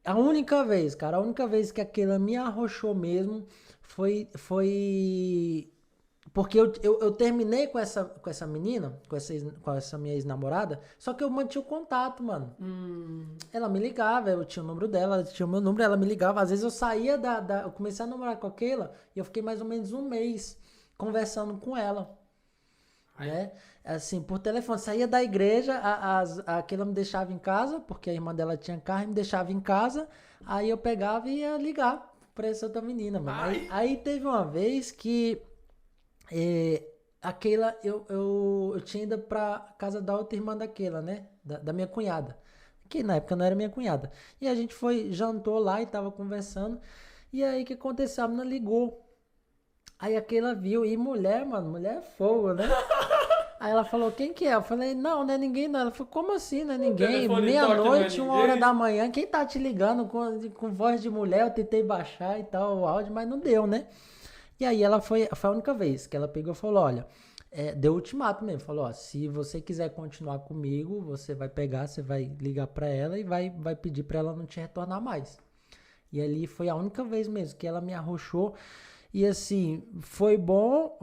a única vez, cara, a única vez que aquela me arrochou mesmo foi porque eu terminei com essa menina, com essa minha ex-namorada, só que eu mantinha o contato, mano. Ela me ligava, eu tinha o número dela, ela tinha o meu número, ela me ligava. Às vezes eu saía eu comecei a namorar com aquela e eu fiquei mais ou menos um mês conversando com ela, né? Assim, por telefone. Saía da igreja, aquela me deixava em casa, porque a irmã dela tinha carro e me deixava em casa. Aí eu pegava e ia ligar pra essa outra menina, mano. Aí, Ai, aí teve uma vez que é, a Keila, eu tinha ido pra casa da outra irmã da Keila, né? Da minha cunhada. Que na época não era minha cunhada. E a gente jantou lá e tava conversando. E aí o que aconteceu? A menina ligou. Aí a Keila viu. E mulher, mano, mulher é fogo, né? Aí ela falou, quem que é? Eu falei, não, não é ninguém não. Ela falou, como assim, não é o ninguém? telefone toque não é Meia-noite, 1 hora da ninguém. manhã, quem tá te ligando com voz de mulher? Eu tentei baixar e tal o áudio, mas não deu, né? E aí ela foi a única vez que ela pegou e falou, olha, deu ultimato mesmo, falou, ó, se você quiser continuar comigo, você vai pegar, você vai ligar pra ela e vai pedir pra ela não te retornar mais. E ali foi a única vez mesmo que ela me arrochou. E assim, foi bom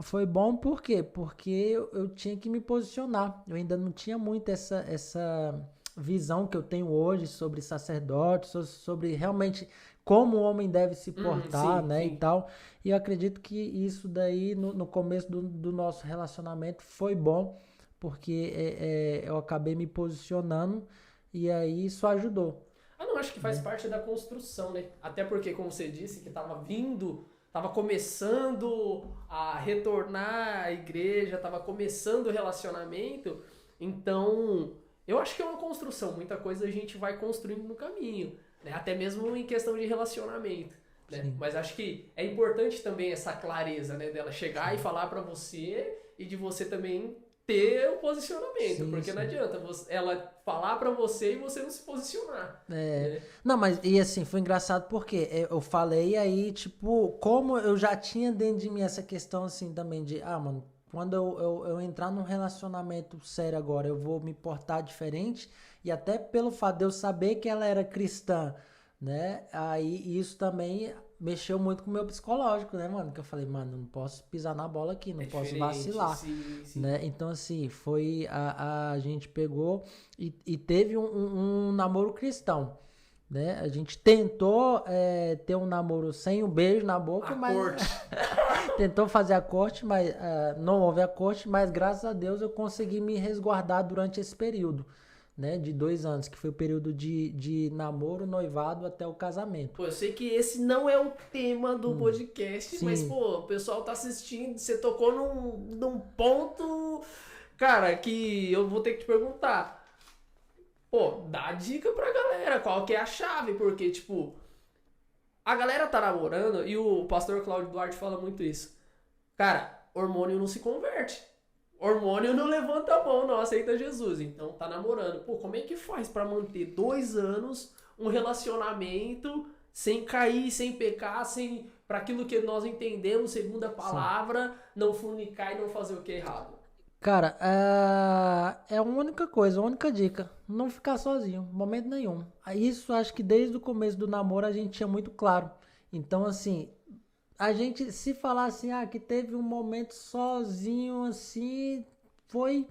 por quê? Porque eu tinha que me posicionar. Eu ainda não tinha muito essa visão que eu tenho hoje sobre sacerdote, sobre realmente como o homem deve se portar, Sim, né, e sim. tal. E eu acredito que isso daí, no começo do nosso relacionamento, foi bom, porque eu acabei me posicionando e aí isso ajudou. Ah, não, acho que faz parte da construção, né? Até porque, como você disse, que tava começando a retornar à igreja, tava começando o relacionamento, então eu acho que é uma construção, muita coisa a gente vai construindo no caminho, né? Até mesmo em questão de relacionamento, né? Mas acho que é importante também essa clareza, né? Dela chegar e falar pra você e de você também ter o posicionamento, porque não adianta ela falar pra você e você não se posicionar. Né? Não, mas e assim, foi engraçado porque eu falei aí, tipo, como eu já tinha dentro de mim essa questão assim também de, mano, quando eu entrar num relacionamento sério agora, eu vou me portar diferente, e até pelo fato de eu saber que ela era cristã, né? Aí isso também mexeu muito com o meu psicológico, né, mano? Que eu falei, mano, não posso pisar na bola aqui, não posso vacilar, sim. né? Então, assim, foi a gente pegou e teve um namoro cristão, né? A gente tentou ter um namoro sem um beijo na boca, mas tentou fazer a corte, mas não houve a corte, mas graças a Deus eu consegui me resguardar durante esse período, né, de 2 anos, que foi o período de namoro, noivado até o casamento. Pô, eu sei que esse não é o tema do podcast, mas, pô, o pessoal tá assistindo, você tocou num ponto, cara, que eu vou ter que te perguntar. Pô, dá dica pra galera, qual que é a chave, porque, tipo, a galera tá namorando, e o pastor Cláudio Duarte fala muito isso. Cara, hormônio não se converte. Hormônio não levanta a mão, não aceita Jesus. Então tá namorando. Pô, como é que faz pra manter 2 anos um relacionamento sem cair, sem pecar, sem para aquilo que nós entendemos, segundo a palavra, não fornicar e não fazer o que é errado? Cara, é a única coisa, a única dica, não ficar sozinho, momento nenhum. Isso acho que desde o começo do namoro a gente tinha muito claro. Então, assim, a gente se falar assim, que teve um momento sozinho, assim, foi...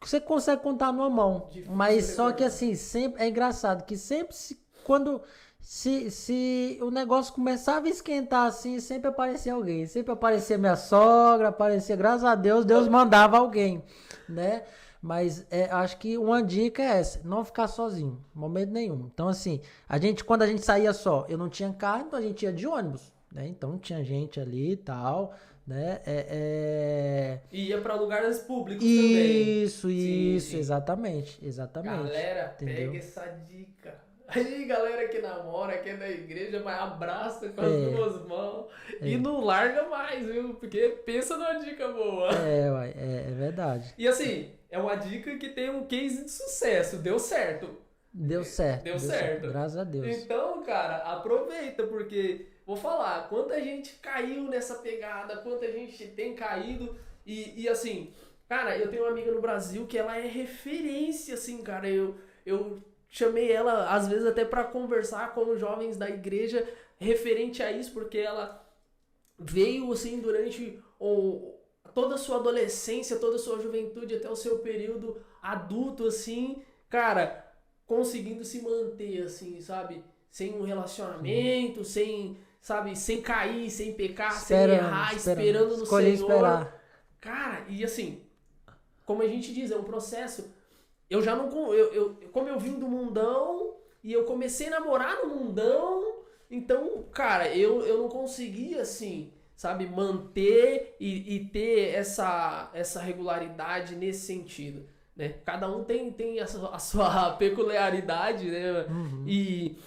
Você consegue contar numa mão. Difícil Mas só recordar. que assim, sempre é engraçado que sempre quando se o negócio começava a esquentar assim, sempre aparecia alguém. Sempre aparecia minha sogra, aparecia, graças a Deus, Deus mandava alguém, né? Mas acho que uma dica é essa, não ficar sozinho, momento nenhum. Então assim, quando a gente saía só, eu não tinha carro, então a gente ia de ônibus, né? Então tinha gente ali e tal, né? E ia pra lugares públicos também. Isso, Sim. exatamente. Galera, entendeu? pega essa dica. Aí, galera que namora, que é da igreja, vai abraça com as 2 mãos e não larga mais, viu? Porque pensa numa dica boa. Uai, é verdade. E assim, é uma dica que tem um case de sucesso, deu certo. Deu certo. Graças a Deus. Então, cara, aproveita, porque vou falar, quanta gente caiu nessa pegada, quanta gente tem caído e assim, cara, eu tenho uma amiga no Brasil que ela é referência, assim, cara, eu chamei ela, às vezes, até pra conversar com os jovens da igreja referente a isso, porque ela veio, assim, durante toda a sua adolescência, toda a sua juventude, até o seu período adulto, assim, cara, conseguindo se manter, assim, sabe? Sem um relacionamento, sem cair, sem pecar, sem errar, esperando no Senhor. Esperar. Cara, e assim, como a gente diz, é um processo. Eu já não. Como eu vim do mundão e eu comecei a namorar no mundão, então, cara, eu não conseguia, assim, sabe, manter e ter essa regularidade nesse sentido, né? Cada um tem a sua peculiaridade, né? E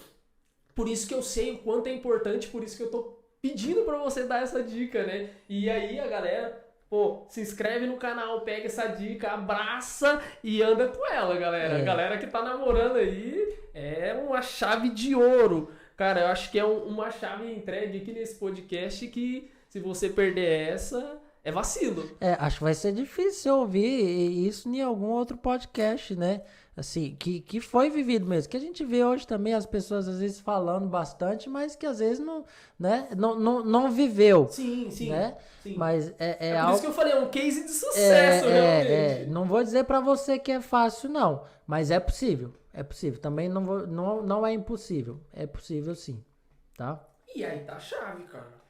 por isso que eu sei o quanto é importante, por isso que eu tô pedindo pra você dar essa dica, né? E aí a galera, pô, se inscreve no canal, pega essa dica, abraça e anda com ela, galera. A galera que tá namorando aí é uma chave de ouro. Cara, eu acho que é uma chave entregue aqui nesse podcast que se você perder essa, é vacilo. Acho que vai ser difícil ouvir isso em algum outro podcast, né? Assim, que foi vivido mesmo. Que a gente vê hoje também as pessoas às vezes falando bastante, mas que às vezes não, né? não viveu. Sim. Né? Sim. Mas por algo... isso que eu falei, é um case de sucesso, realmente. Não vou dizer pra você que é fácil, não. Mas é possível. É possível. Também não é impossível. É possível sim. Tá? E aí tá a chave, cara.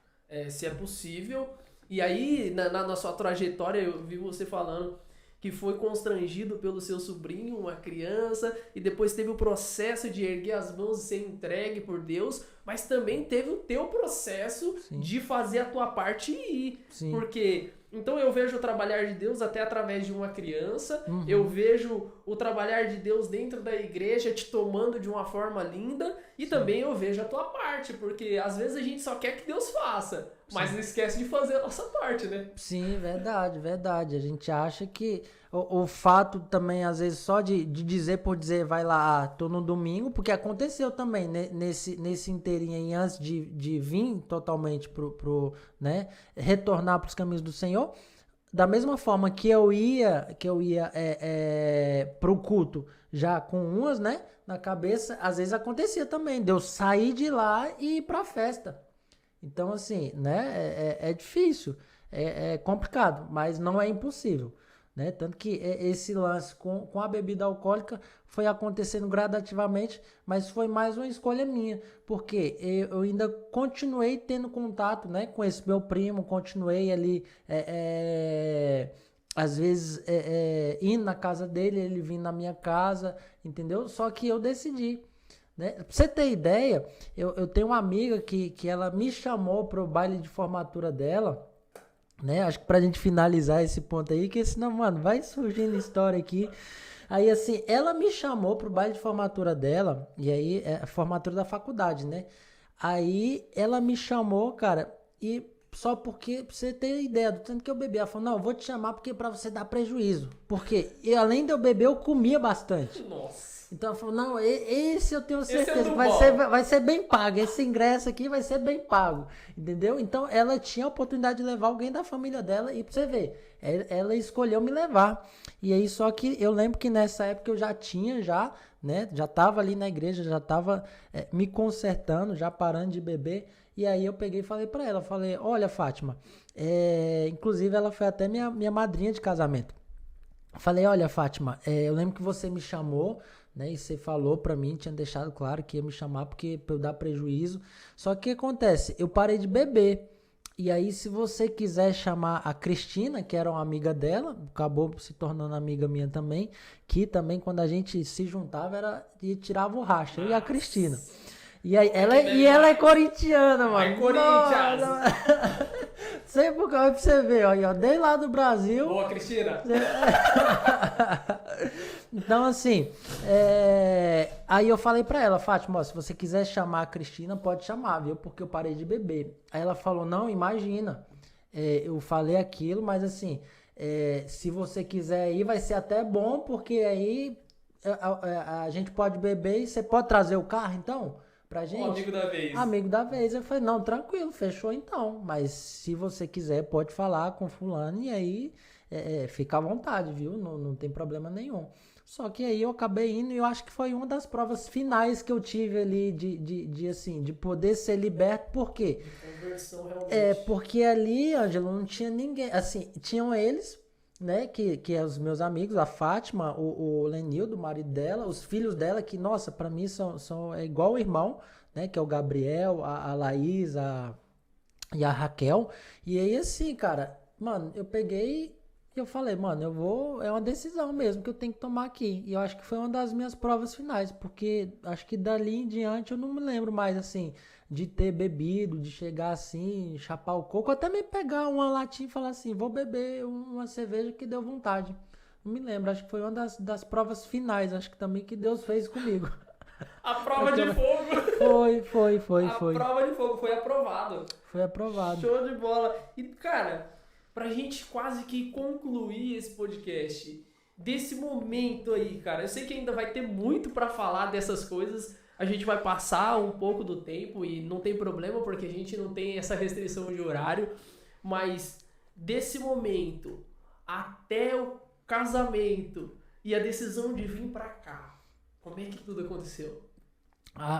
Se é possível. E aí, na sua trajetória, eu vi você falando que foi constrangido pelo seu sobrinho, uma criança, e depois teve o processo de erguer as mãos e ser entregue por Deus, mas também teve o teu processo Sim. de fazer a tua parte e ir. Sim. Porque, então eu vejo o trabalhar de Deus até através de uma criança, eu vejo o trabalhar de Deus dentro da igreja te tomando de uma forma linda, e também eu vejo a tua parte, porque às vezes a gente só quer que Deus faça, mas não esquece de fazer a nossa parte, né? Sim, verdade, verdade. A gente acha que o fato também, às vezes, só de dizer por dizer, vai lá, tô no domingo, porque aconteceu também, né, nesse inteirinho aí, antes de vir totalmente né, retornar para os caminhos do Senhor, da mesma forma que eu ia pro culto já com umas, né, na cabeça, às vezes acontecia também, de eu sair de lá e ir pra festa. Então, assim, né, é difícil, é complicado, mas não é impossível, né? Tanto que esse lance com a bebida alcoólica foi acontecendo gradativamente, mas foi mais uma escolha minha, porque eu ainda continuei tendo contato, né, com esse meu primo, continuei ali, às vezes, indo na casa dele, ele vindo na minha casa, entendeu? Só que eu decidi. Né? Pra você ter ideia, eu tenho uma amiga que ela me chamou pro baile de formatura dela, né? Acho que pra gente finalizar esse ponto aí, que senão, mano, vai surgindo história aqui. Aí, assim, ela me chamou pro baile de formatura dela, e aí é a formatura da faculdade, né? Aí ela me chamou, cara, e só porque, pra você ter ideia do tanto que eu bebi, ela falou, não, eu vou te chamar porque pra você dar prejuízo. Porque além de eu beber, eu comia bastante. Nossa. Então ela falou, não, esse eu tenho certeza Esse é que do vai ser bem pago, esse ingresso aqui vai ser bem pago, entendeu? Então ela tinha a oportunidade de levar alguém da família dela e pra você ver, ela escolheu me levar. E aí só que eu lembro que nessa época eu já tinha, né, já tava ali na igreja, já tava me consertando, já parando de beber. E aí eu peguei e falei pra ela, falei, olha Fátima, inclusive ela foi até minha madrinha de casamento. Falei, olha Fátima, eu lembro que você me chamou, né, e você falou pra mim, tinha deixado claro que ia me chamar porque pra eu dar prejuízo. Só que o que acontece? Eu parei de beber. E aí, se você quiser chamar a Cristina, que era uma amiga dela, acabou se tornando amiga minha também, que também quando a gente se juntava e tirava o racha, eu e a Cristina. E aí, ela é corintiana, mano. Vai, Corinthians! Sei por que, pra você ver, ó, desde lá do Brasil. Boa, Cristina! Então, assim, aí eu falei pra ela, Fátima, ó, se você quiser chamar a Cristina, pode chamar, viu? Porque eu parei de beber. Aí ela falou, não, imagina, eu falei aquilo, mas assim, se você quiser ir, vai ser até bom, porque aí a gente pode beber e você pode trazer o carro, então, pra gente? Amigo da vez. Amigo da vez. Eu falei, não, tranquilo, fechou então, mas se você quiser, pode falar com fulano e aí fica à vontade, viu? Não tem problema nenhum. Só que aí eu acabei indo e eu acho que foi uma das provas finais que eu tive ali de poder ser liberto. Por quê? Conversão realmente. Porque ali, Ângelo, não tinha ninguém. Assim, tinham eles, né? Que é os meus amigos, a Fátima, o Lenildo, o marido dela, os filhos dela, que, nossa, pra mim são igual o irmão, né? Que é o Gabriel, a Laís, e a Raquel. E aí, assim, cara, mano, eu peguei. E eu falei, mano, é uma decisão mesmo que eu tenho que tomar aqui. E eu acho que foi uma das minhas provas finais, porque acho que dali em diante eu não me lembro mais, assim, de ter bebido, de chegar assim, chapar o coco, até me pegar uma latinha e falar assim, vou beber uma cerveja que deu vontade. Não me lembro, acho que foi uma das provas finais, acho que também que Deus fez comigo. A prova de fogo. Foi. A prova de fogo foi aprovado. Foi aprovado. Show de bola. E, cara, pra gente quase que concluir esse podcast, desse momento aí, cara, eu sei que ainda vai ter muito pra falar dessas coisas, a gente vai passar um pouco do tempo e não tem problema porque a gente não tem essa restrição de horário, mas desse momento até o casamento e a decisão de vir pra cá, como é que tudo aconteceu?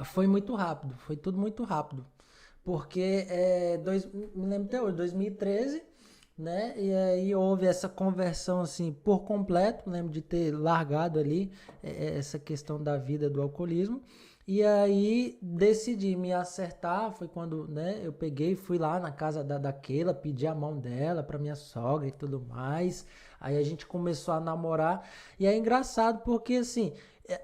Foi muito rápido, foi tudo muito rápido, porque me lembro até hoje, 2013, né? E aí houve essa conversão assim por completo. Lembro de ter largado ali essa questão da vida do alcoolismo. E aí decidi me acertar, foi quando, né, eu peguei, fui lá na casa daquela, pedi a mão dela pra minha sogra e tudo mais. Aí a gente começou a namorar. E é engraçado porque, assim,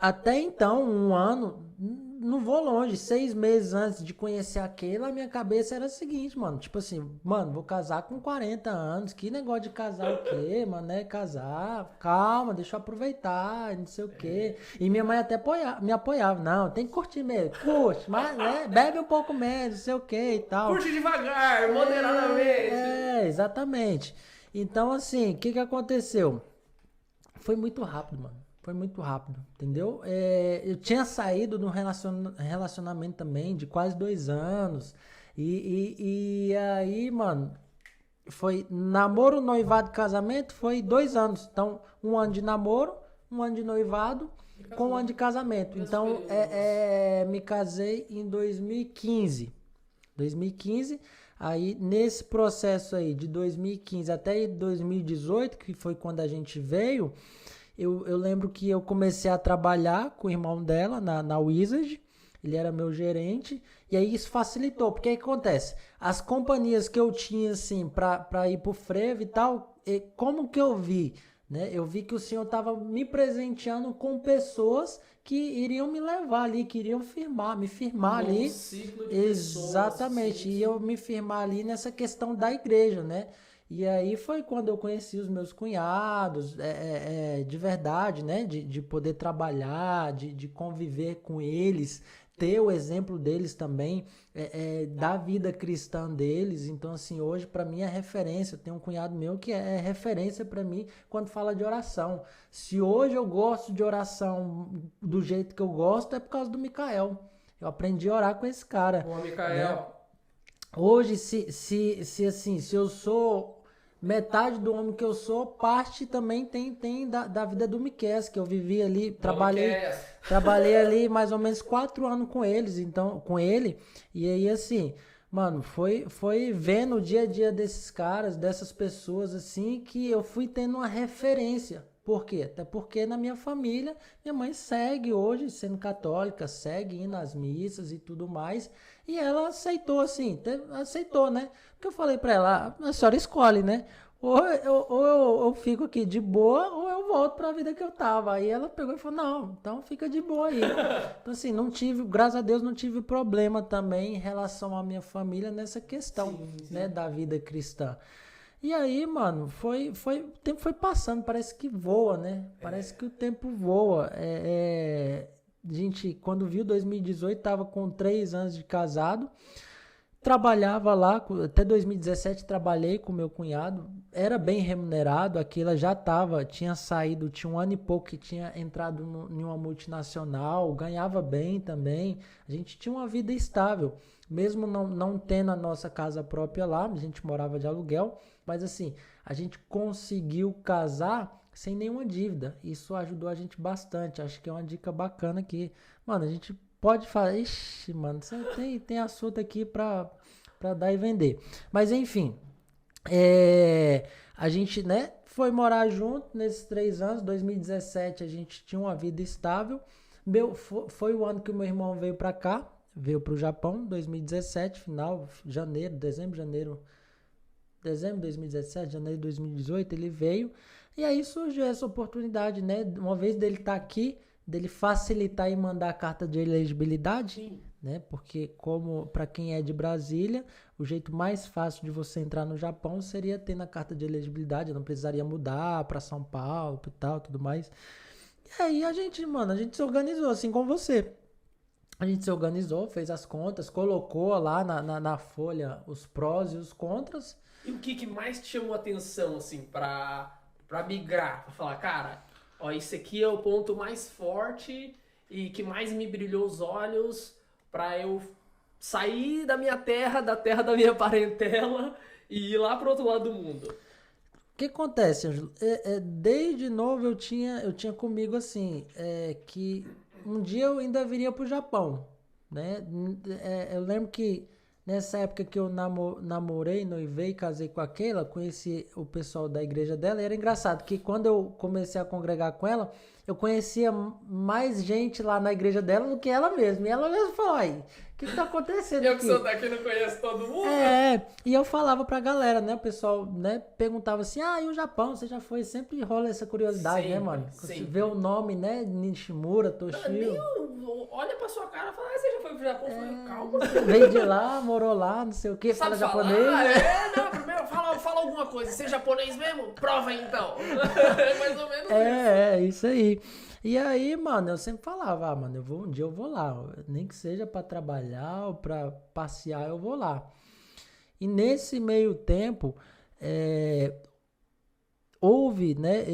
até então, um ano, não vou longe, 6 meses antes de conhecer aquela, a minha cabeça era a seguinte, mano, tipo assim, mano, vou casar com 40 anos, que negócio de casar o quê, mano, é casar, calma, deixa eu aproveitar, não sei o quê. E minha mãe até me apoiava, não, tem que curtir mesmo, curte, mas, né, bebe um pouco menos, não sei o quê e tal. Curte devagar, moderadamente. Exatamente. Então, assim, o que que aconteceu? Foi muito rápido, mano. Foi muito rápido, entendeu? Eu tinha saído de um relacionamento também de quase 2 anos. E aí, mano, foi namoro, noivado, casamento, foi 2 anos. Então, 1 ano de namoro, 1 ano de noivado, com 1 ano de casamento. Mesmo Então, período nosso. me casei em 2015. 2015. Aí, nesse processo aí, de 2015 até 2018, que foi quando a gente veio, eu lembro que eu comecei a trabalhar com o irmão dela na Wizard. Ele era meu gerente. E aí isso facilitou. Porque aí que acontece? As companhias que eu tinha, assim, pra ir pro frevo e tal, como que eu vi? Né? Eu vi que o senhor estava me presenteando com pessoas que iriam me levar ali, que iriam me Um firmar novo ali. ciclo de pessoas. Exatamente. Sim, E eu sim. me firmar ali nessa questão da igreja, né? E aí foi quando eu conheci os meus cunhados, de verdade, né? De poder trabalhar, de conviver com eles, ter o exemplo deles também, da vida cristã deles. Então, assim, hoje para mim é referência. Eu tenho um cunhado meu que é referência para mim quando fala de oração. Se hoje eu gosto de oração do jeito que eu gosto, é por causa do Micael. Eu aprendi a orar com esse cara, Boa, né? Mikael. Hoje, se eu sou metade do homem que eu sou, parte também tem da vida do Miqueias, que eu vivi ali, Boa, Miquel. trabalhei ali mais ou menos 4 anos com eles, então, com ele, e aí assim, mano, foi vendo o dia a dia desses caras, dessas pessoas assim, que eu fui tendo uma referência. Por quê? Até porque na minha família, minha mãe segue hoje sendo católica, segue indo às missas e tudo mais. E ela aceitou, assim, aceitou, né? Porque eu falei pra ela, a senhora escolhe, né? Ou eu fico aqui de boa, ou eu volto pra vida que eu tava. Aí ela pegou e falou, não, então fica de boa aí. Então, assim, não tive, graças a Deus, não tive problema também em relação à minha família nessa questão, Sim, né, sim. da vida cristã. E aí, mano, o tempo foi passando, parece que voa, né? Parece que o tempo voa. Gente, quando viu 2018, tava com 3 anos de casado. Trabalhava lá, até 2017 trabalhei com meu cunhado, era bem remunerado, aquilo já tinha saído, tinha 1 ano e pouco que tinha entrado em uma multinacional, ganhava bem também, a gente tinha uma vida estável, mesmo não tendo a nossa casa própria lá, a gente morava de aluguel, mas assim, a gente conseguiu casar sem nenhuma dívida, isso ajudou a gente bastante, acho que é uma dica bacana que, mano, a gente pode falar, ixi, mano, você tem assunto aqui pra dar e vender. Mas enfim, a gente, né, foi morar junto nesses 3 anos. 2017 a gente tinha uma vida estável. Foi o ano que o meu irmão veio pra cá, veio pro Japão, 2017, final, janeiro, dezembro de 2017, janeiro de 2018, ele veio. E aí surgiu essa oportunidade, né? Uma vez dele estar aqui, dele facilitar e mandar a carta de elegibilidade, Sim. né? Porque como para quem é de Brasília, o jeito mais fácil de você entrar no Japão seria ter na carta de elegibilidade, eu não precisaria mudar para São Paulo e tal, tudo mais. E aí a gente, mano, a gente se organizou assim com você. A gente se organizou, fez as contas, colocou lá na folha os prós e os contras. E o que mais te chamou a atenção, assim, pra migrar? Pra falar, cara, ó, esse aqui é o ponto mais forte e que mais me brilhou os olhos pra eu sair da minha terra, da terra da minha parentela e ir lá pro outro lado do mundo. O que acontece, Ângelo? Desde novo eu tinha comigo assim, que um dia eu ainda viria pro Japão, né? Eu lembro que Nessa época que eu namorei, noivei, casei com a Keila, conheci o pessoal da igreja dela. E era engraçado que quando eu comecei a congregar com ela, eu conhecia mais gente lá na igreja dela do que ela mesma. E ela mesma falou, ai, o que tá acontecendo Eu aqui? que sou daqui não conheço todo mundo. E eu falava pra galera, né? O pessoal, né, perguntava assim, e o Japão, você já foi? Sempre rola essa curiosidade, Sempre, né, mano? sempre. Você vê o nome, né? Nishimura, Toshio. Olha pra sua cara e fala, você já foi pro Japão? Eu falei, calma. Veio de lá, morou lá, não sei o que, fala Sabe falar? japonês. Né? Não, primeiro fala alguma coisa. Você é japonês mesmo? Prova aí então. É mais ou menos isso. Isso aí. E aí, mano, eu sempre falava, mano, um dia eu vou lá, nem que seja pra trabalhar ou pra passear, eu vou lá. E nesse meio tempo, houve, né,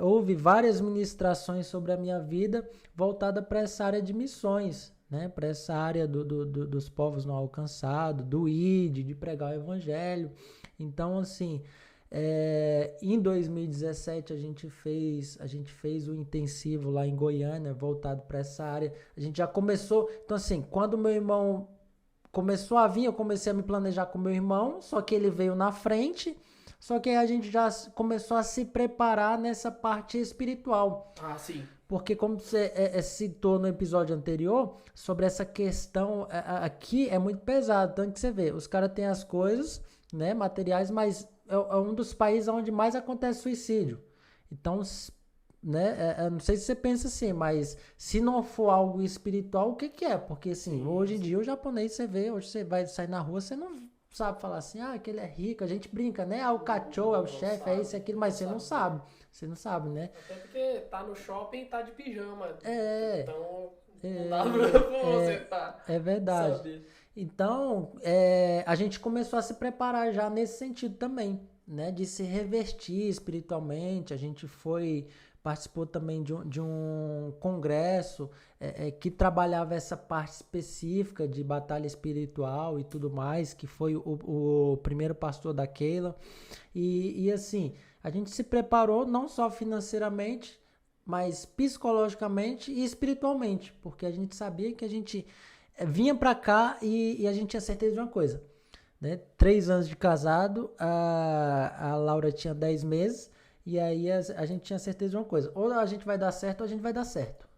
houve várias ministrações sobre a minha vida voltada para essa área de missões, né, para essa área dos povos não alcançados, do ID, de pregar o evangelho. Então, assim, em 2017 a gente fez o intensivo lá em Goiânia, voltado para essa área. A gente já começou, então assim, quando meu irmão começou a vir, eu comecei a me planejar com meu irmão, só que ele veio na frente. Só que aí a gente já começou a se preparar nessa parte espiritual. Ah, sim. Porque como você citou no episódio anterior, sobre essa questão aqui é muito pesado. Tanto que você vê, os caras têm as coisas, né, materiais, mas é um dos países onde mais acontece suicídio. Então, né, não sei se você pensa assim, mas se não for algo espiritual, o que é? Porque assim, hoje em dia o japonês você vê, hoje você vai sair na rua, você não sabe falar assim, que ele é rico, a gente brinca, né? O cachorro, é o chefe, é isso, é aquilo, mas você não sabe. Você não sabe, né? Até porque tá no shopping e tá de pijama. Então, não dá pra você tá. É verdade. Saber. Então, a gente começou a se preparar já nesse sentido também, né? De se revestir espiritualmente. A gente participou também de um congresso que trabalhava essa parte específica de batalha espiritual e tudo mais, que foi o primeiro pastor da Keila. E assim, a gente se preparou não só financeiramente, mas psicologicamente e espiritualmente, porque a gente sabia que a gente vinha pra cá e a gente tinha certeza de uma coisa, né? 3 anos de casado, a Laura tinha 10 meses, e aí a gente tinha certeza de uma coisa, ou a gente vai dar certo ou a gente vai dar certo.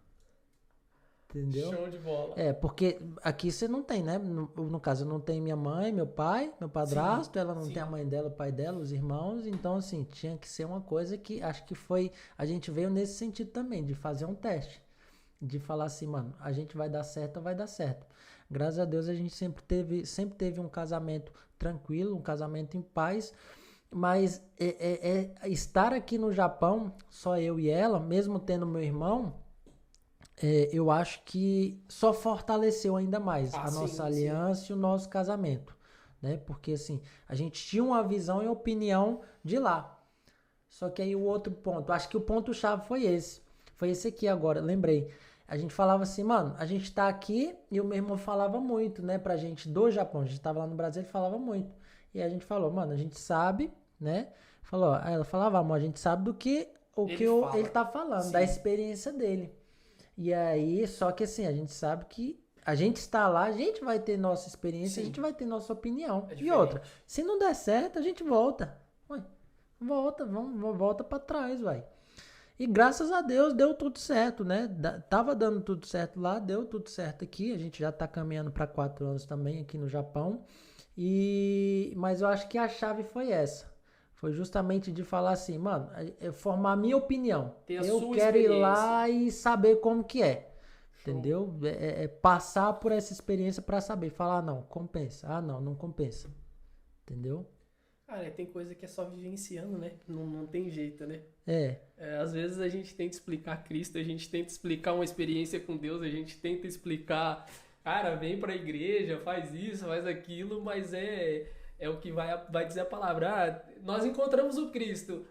Entendeu? Show de bola. Porque aqui você não tem, né? No caso, eu não tenho minha mãe, meu pai, meu padrasto, ela não tem a mãe dela, o pai dela, os irmãos. Então, assim, tinha que ser uma coisa que acho que foi... A gente veio nesse sentido também, de fazer um teste. De falar assim, mano, a gente vai dar certo ou vai dar certo. Graças a Deus a gente sempre teve um casamento tranquilo, um casamento em paz. Mas estar aqui no Japão, só eu e ela, mesmo tendo meu irmão... eu acho que só fortaleceu ainda mais a nossa aliança e o nosso casamento, né? Porque assim, a gente tinha uma visão e opinião de lá. Só que aí o outro ponto, acho que o ponto-chave foi esse aqui agora, lembrei. A gente falava assim, mano, a gente tá aqui e o meu irmão falava muito, né, pra gente do Japão. A gente tava lá no Brasil, ele falava muito. E a gente falou, mano, a gente sabe, né? Aí ela falava, amor, a gente sabe ele tá falando, da experiência dele. E aí, só que assim, a gente sabe que a gente está lá, a gente vai ter nossa experiência, a gente vai ter nossa opinião. E outra, se não der certo, a gente volta. Volta pra trás, vai. E graças a Deus deu tudo certo, né? Tava dando tudo certo lá, deu tudo certo aqui. A gente já tá caminhando para 4 anos também aqui no Japão. Mas eu acho que a chave foi essa. Foi justamente de falar assim, mano, formar minha opinião. Eu quero ir lá e saber como que é. Entendeu? Passar por essa experiência para saber. Falar, não, compensa. Não compensa. Entendeu? Cara, tem coisa que é só vivenciando, né? Não tem jeito, né? Às vezes a gente tenta explicar Cristo, a gente tenta explicar uma experiência com Deus, a gente tenta explicar, cara, vem pra igreja, faz isso, faz aquilo, mas é o que vai dizer a palavra. Nós encontramos o Cristo.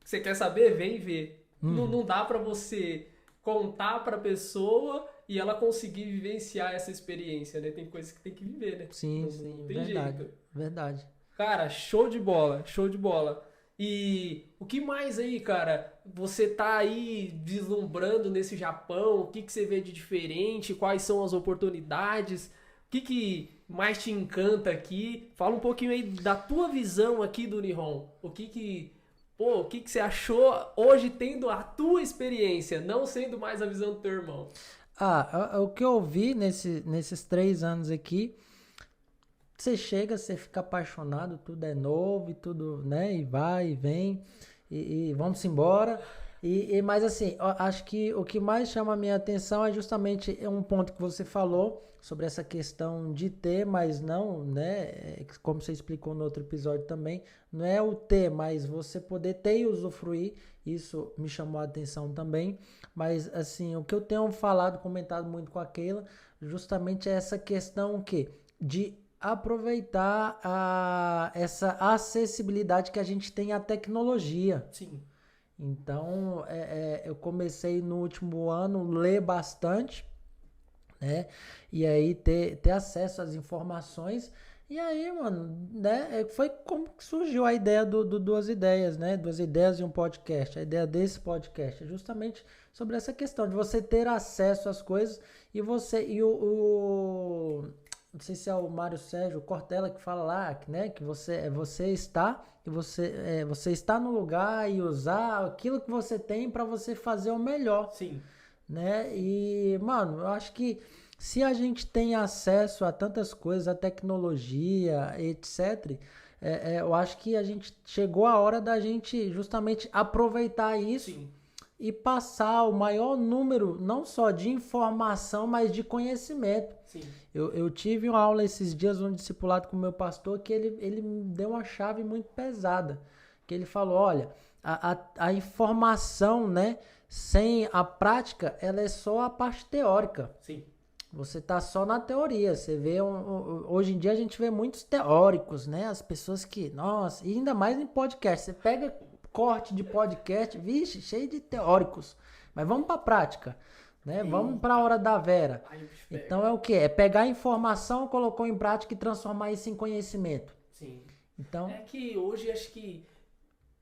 Você quer saber? Vem ver. Não dá pra você contar pra pessoa e ela conseguir vivenciar essa experiência, né? Tem coisas que tem que viver, né? Sim, não tem verdade, jeito. Verdade. Cara, show de bola, show de bola. E o que mais aí, cara? Você tá aí vislumbrando nesse Japão? O que você vê de diferente? Quais são as oportunidades? O que mais te encanta aqui? Fala um pouquinho aí da tua visão aqui do Nihon. O que você achou hoje tendo a tua experiência, não sendo mais a visão do teu irmão? O que eu vi nesses 3 anos aqui, você chega, você fica apaixonado, tudo é novo e tudo, né? E vai e vem e vamos embora. Mas assim, eu acho que o que mais chama a minha atenção é justamente um ponto que você falou sobre essa questão de ter, mas não, né? Como você explicou no outro episódio também, não é o ter, mas você poder ter e usufruir. Isso me chamou a atenção também. Mas assim, o que eu tenho comentado muito com a Keila, justamente é essa questão de aproveitar essa acessibilidade que a gente tem à tecnologia. Sim. Então, eu comecei no último ano a ler bastante, né? E aí ter acesso às informações. E aí, mano, né? Foi como que surgiu a ideia do Duas Ideias, né? Duas Ideias e um podcast. A ideia desse podcast é justamente sobre essa questão de você ter acesso às coisas e você... não sei se é o Mário Sérgio Cortella que fala lá, né? Que você está... que você está no lugar e usar aquilo que você tem para você fazer o melhor. Sim. Né? E, mano, eu acho que se a gente tem acesso a tantas coisas, a tecnologia, etc., eu acho que a gente chegou a hora da gente justamente aproveitar isso. Sim. E passar o maior número, não só de informação, mas de conhecimento. Sim. Eu tive uma aula esses dias, um discipulado com o meu pastor, que ele me deu uma chave muito pesada. Que ele falou, olha, a informação, né, sem a prática, ela é só a parte teórica. Sim. Você tá só na teoria. Você vê, hoje em dia a gente vê muitos teóricos, né? As pessoas que, nossa, e ainda mais em podcast. Você pega corte de podcast, vixe, cheio de teóricos. Mas vamos para a prática, né? Vamos para a hora da Vera. Então é o quê? É pegar a informação, colocou em prática e transformar isso em conhecimento. Sim. Então, é que hoje acho que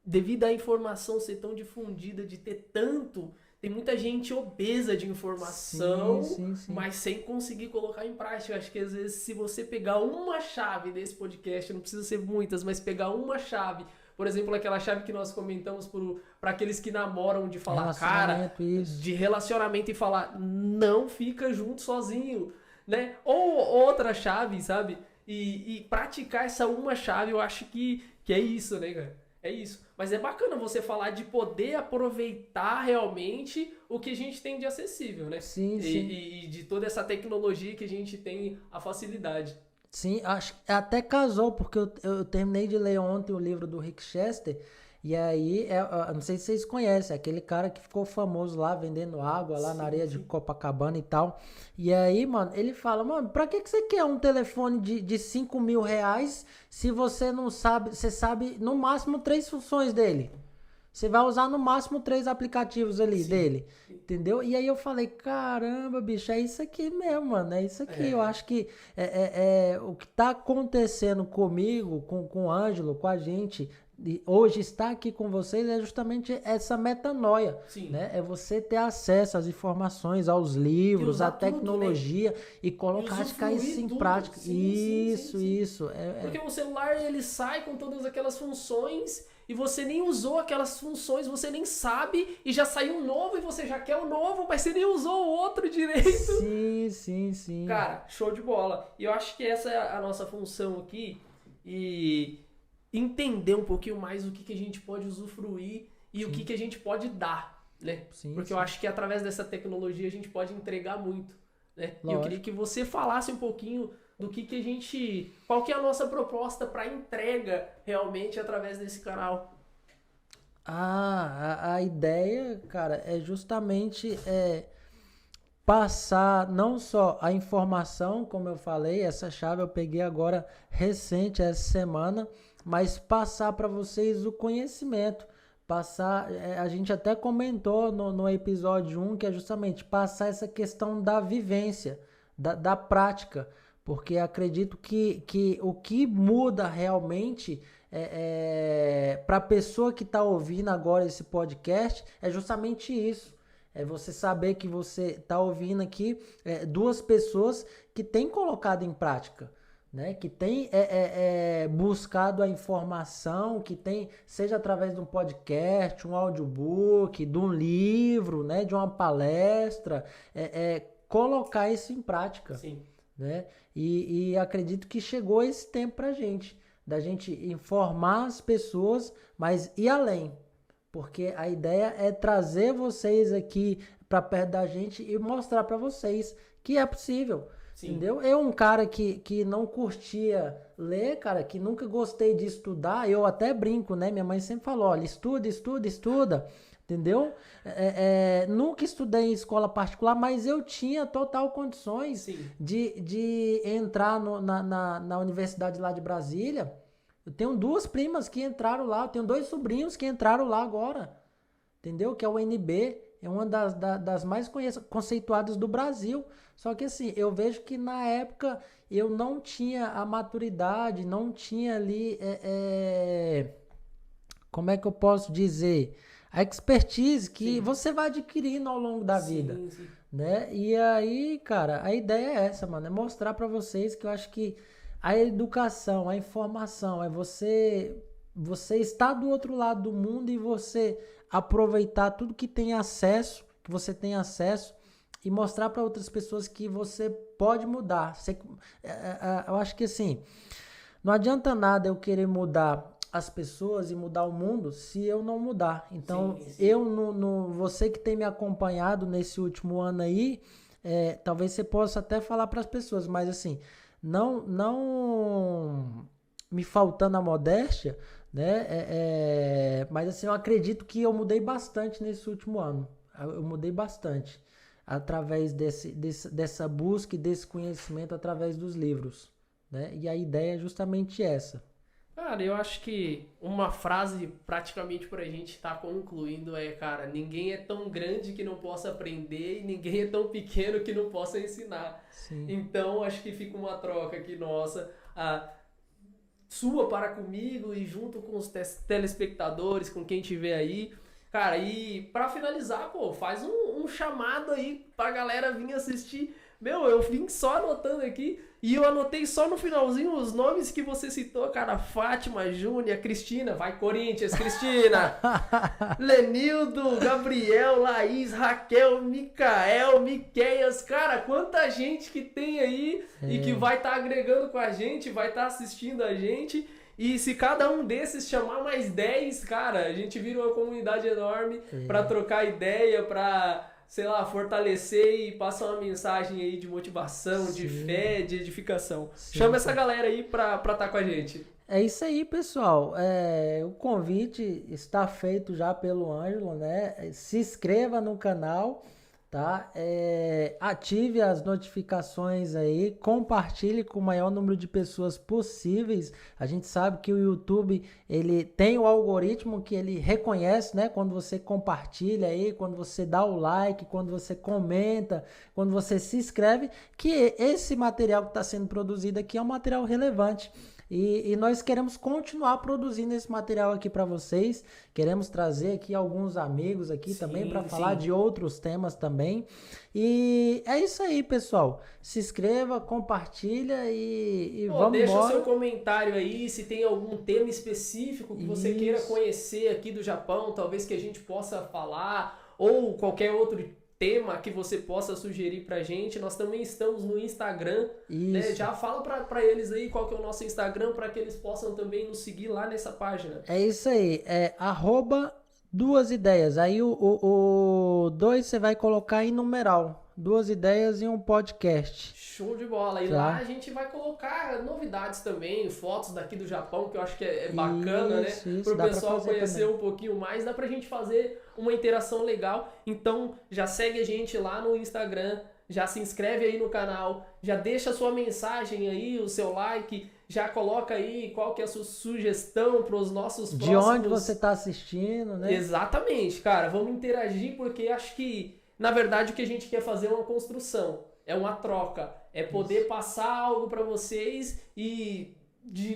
devido à informação ser tão difundida, de ter tanto, tem muita gente obesa de informação, sim. mas sem conseguir colocar em prática. Eu acho que às vezes se você pegar uma chave desse podcast, não precisa ser muitas, mas pegar uma chave, por exemplo, aquela chave que nós comentamos para aqueles que namoram, de falar, cara, de relacionamento, e falar, não fica junto sozinho, né? Ou outra chave, sabe? E praticar essa uma chave, eu acho que é isso, né, cara? É isso. Mas é bacana você falar de poder aproveitar realmente o que a gente tem de acessível, né? Sim. E de toda essa tecnologia que a gente tem a facilidade. Sim, acho que até casou, porque eu terminei de ler ontem o livro do Rick Chester, e aí, não sei se vocês conhecem, aquele cara que ficou famoso lá, vendendo água lá na areia de Copacabana e tal. E aí, mano, ele fala, mano, pra que você quer um telefone de 5 mil reais se você não sabe, você sabe no máximo 3 funções dele? Você vai usar no máximo 3 aplicativos ali dele, entendeu? E aí eu falei, caramba, bicho, é isso aqui mesmo, mano, é isso aqui. Eu acho que o que tá acontecendo comigo, com o Ângelo, com a gente, hoje está aqui com vocês, é justamente essa metanoia, né? É você ter acesso às informações, aos livros, à tecnologia, tudo, né? E colocar isso em prática. Isso. Porque o celular, ele sai com todas aquelas funções e você nem usou aquelas funções, você nem sabe, e já saiu um novo e você já quer o novo, mas você nem usou o outro direito. Sim. Cara, show de bola. E eu acho que essa é a nossa função aqui, e entender um pouquinho mais o que a gente pode usufruir e o que a gente pode dar, né? Porque eu acho que através dessa tecnologia a gente pode entregar muito, né? E eu queria que você falasse um pouquinho do que a gente... Qual que é a nossa proposta para entrega realmente através desse canal? A ideia, cara, é justamente passar não só a informação, como eu falei, essa chave eu peguei agora recente, essa semana, mas passar para vocês o conhecimento. Passar, a gente até comentou no episódio 1, que é justamente passar essa questão da vivência, da prática. Porque acredito que o que muda realmente para a pessoa que está ouvindo agora esse podcast é justamente isso. É você saber que você está ouvindo aqui 2 pessoas que têm colocado em prática. né? Que tem buscado a informação, que tem, seja através de um podcast, um audiobook, de um livro, né? De uma palestra, colocar isso em prática. Sim. Né? E acredito que chegou esse tempo pra gente, da gente informar as pessoas, mas ir além. Porque a ideia é trazer vocês aqui para perto da gente e mostrar para vocês que é possível. Sim. Entendeu? Eu, um cara que não curtia ler, cara, que nunca gostei de estudar, eu até brinco, né? Minha mãe sempre falou, olha, estuda. Entendeu? Nunca estudei em escola particular, mas eu tinha total condições de entrar na universidade lá de Brasília. Eu tenho 2 primas que entraram lá, eu tenho 2 sobrinhos que entraram lá agora, entendeu? Que é o UNB, é uma das mais conceituadas do Brasil. Só que assim, eu vejo que na época eu não tinha a maturidade, não tinha ali, como é que eu posso dizer? A expertise que você vai adquirindo ao longo da vida, né? E aí, cara, a ideia é essa, mano, é mostrar pra vocês que eu acho que a educação, a informação, é você estar do outro lado do mundo e você aproveitar tudo que tem acesso, que você tem acesso e mostrar para outras pessoas que você pode mudar. Eu acho que assim, não adianta nada eu querer mudar as pessoas e mudar o mundo se eu não mudar. Então, você que tem me acompanhado nesse último ano aí, talvez você possa até falar para as pessoas, mas assim, não me faltando a modéstia, né? Mas assim, eu acredito que eu mudei bastante nesse último ano. Eu mudei bastante através dessa busca e desse conhecimento através dos livros, né? E a ideia é justamente essa. Cara, eu acho que uma frase praticamente pra gente estar concluindo cara, ninguém é tão grande que não possa aprender e ninguém é tão pequeno que não possa ensinar. Sim. Então, acho que fica uma troca aqui nossa, sua para comigo e junto com os telespectadores, com quem tiver aí. Cara, e pra finalizar, pô, faz um chamado aí pra galera vir assistir. Eu vim só anotando aqui e eu anotei só no finalzinho os nomes que você citou, cara. Fátima, Júnia, Cristina, vai Corinthians, Cristina, Lenildo, Gabriel, Laís, Raquel, Micael, Miqueias. Cara, quanta gente que tem aí e que vai estar agregando com a gente, vai estar assistindo a gente. E se cada um desses chamar mais 10, cara, a gente vira uma comunidade enorme pra trocar ideia, pra, sei lá, fortalecer e passar uma mensagem aí de motivação, de fé, de edificação. Chama essa galera aí pra estar com a gente. É isso aí, pessoal. O convite está feito já pelo Ângelo, né? Se inscreva no canal, tá? Ative as notificações aí, compartilhe com o maior número de pessoas possíveis. A gente sabe que o YouTube, ele tem o algoritmo que ele reconhece, né? Quando você compartilha aí, quando você dá o like, quando você comenta, quando você se inscreve, que esse material que está sendo produzido aqui é um material relevante. E nós queremos continuar produzindo esse material aqui para vocês. Queremos trazer aqui alguns amigos aqui também para falar de outros temas também. E é isso aí, pessoal. Se inscreva, compartilha e vamos deixa embora. o seu comentário aí, se tem algum tema específico que você queira conhecer aqui do Japão, talvez que a gente possa falar, ou qualquer outro tema que você possa sugerir pra gente. Nós também estamos no Instagram, né? Já fala pra eles aí qual que é o nosso Instagram, para que eles possam também nos seguir lá nessa página. É isso aí, @2ideias. Aí o 2 você vai colocar em numeral. 2 ideias e um podcast. Show de bola. E lá a gente vai colocar novidades também, fotos daqui do Japão, que eu acho que é bacana, né? Pro pessoal conhecer um pouquinho mais. Dá pra gente fazer uma interação legal. Então já segue a gente lá no Instagram, já se inscreve aí no canal, já deixa a sua mensagem aí, o seu like, já coloca aí qual que é a sua sugestão para os nossos próximos... De onde você tá assistindo, né? Exatamente, cara. Vamos interagir porque acho que, na verdade, o que a gente quer fazer é uma construção, é uma troca, é poder passar algo para vocês e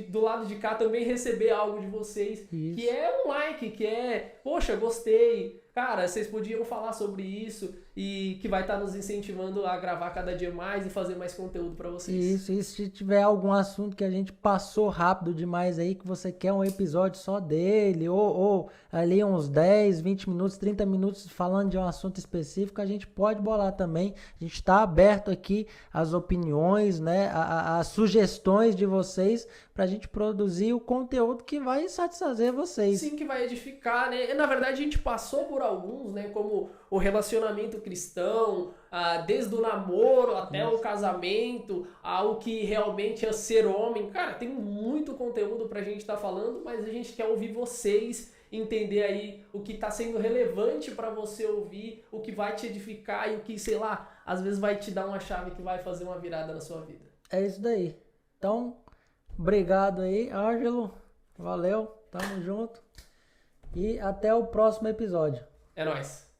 do lado de cá também receber algo de vocês, que é um like, que é, poxa, gostei, cara, vocês podiam falar sobre isso e que vai estar nos incentivando a gravar cada dia mais e fazer mais conteúdo pra vocês. Isso, e se tiver algum assunto que a gente passou rápido demais aí, que você quer um episódio só dele, ou ali uns 10, 20 minutos, 30 minutos falando de um assunto específico, a gente pode bolar também. A gente está aberto aqui às opiniões, né, às sugestões de vocês, pra gente produzir o conteúdo que vai satisfazer vocês. Sim, que vai edificar, né? E, na verdade, a gente passou por alguns, né? Como o relacionamento cristão, desde o namoro até o casamento, ao que realmente é ser homem. Cara, tem muito conteúdo pra gente estar falando, mas a gente quer ouvir vocês, entender aí o que tá sendo relevante pra você ouvir, o que vai te edificar e o que, sei lá, às vezes vai te dar uma chave que vai fazer uma virada na sua vida. É isso daí. Então, obrigado aí, Ângelo. Valeu, tamo junto. E até o próximo episódio. É nóis.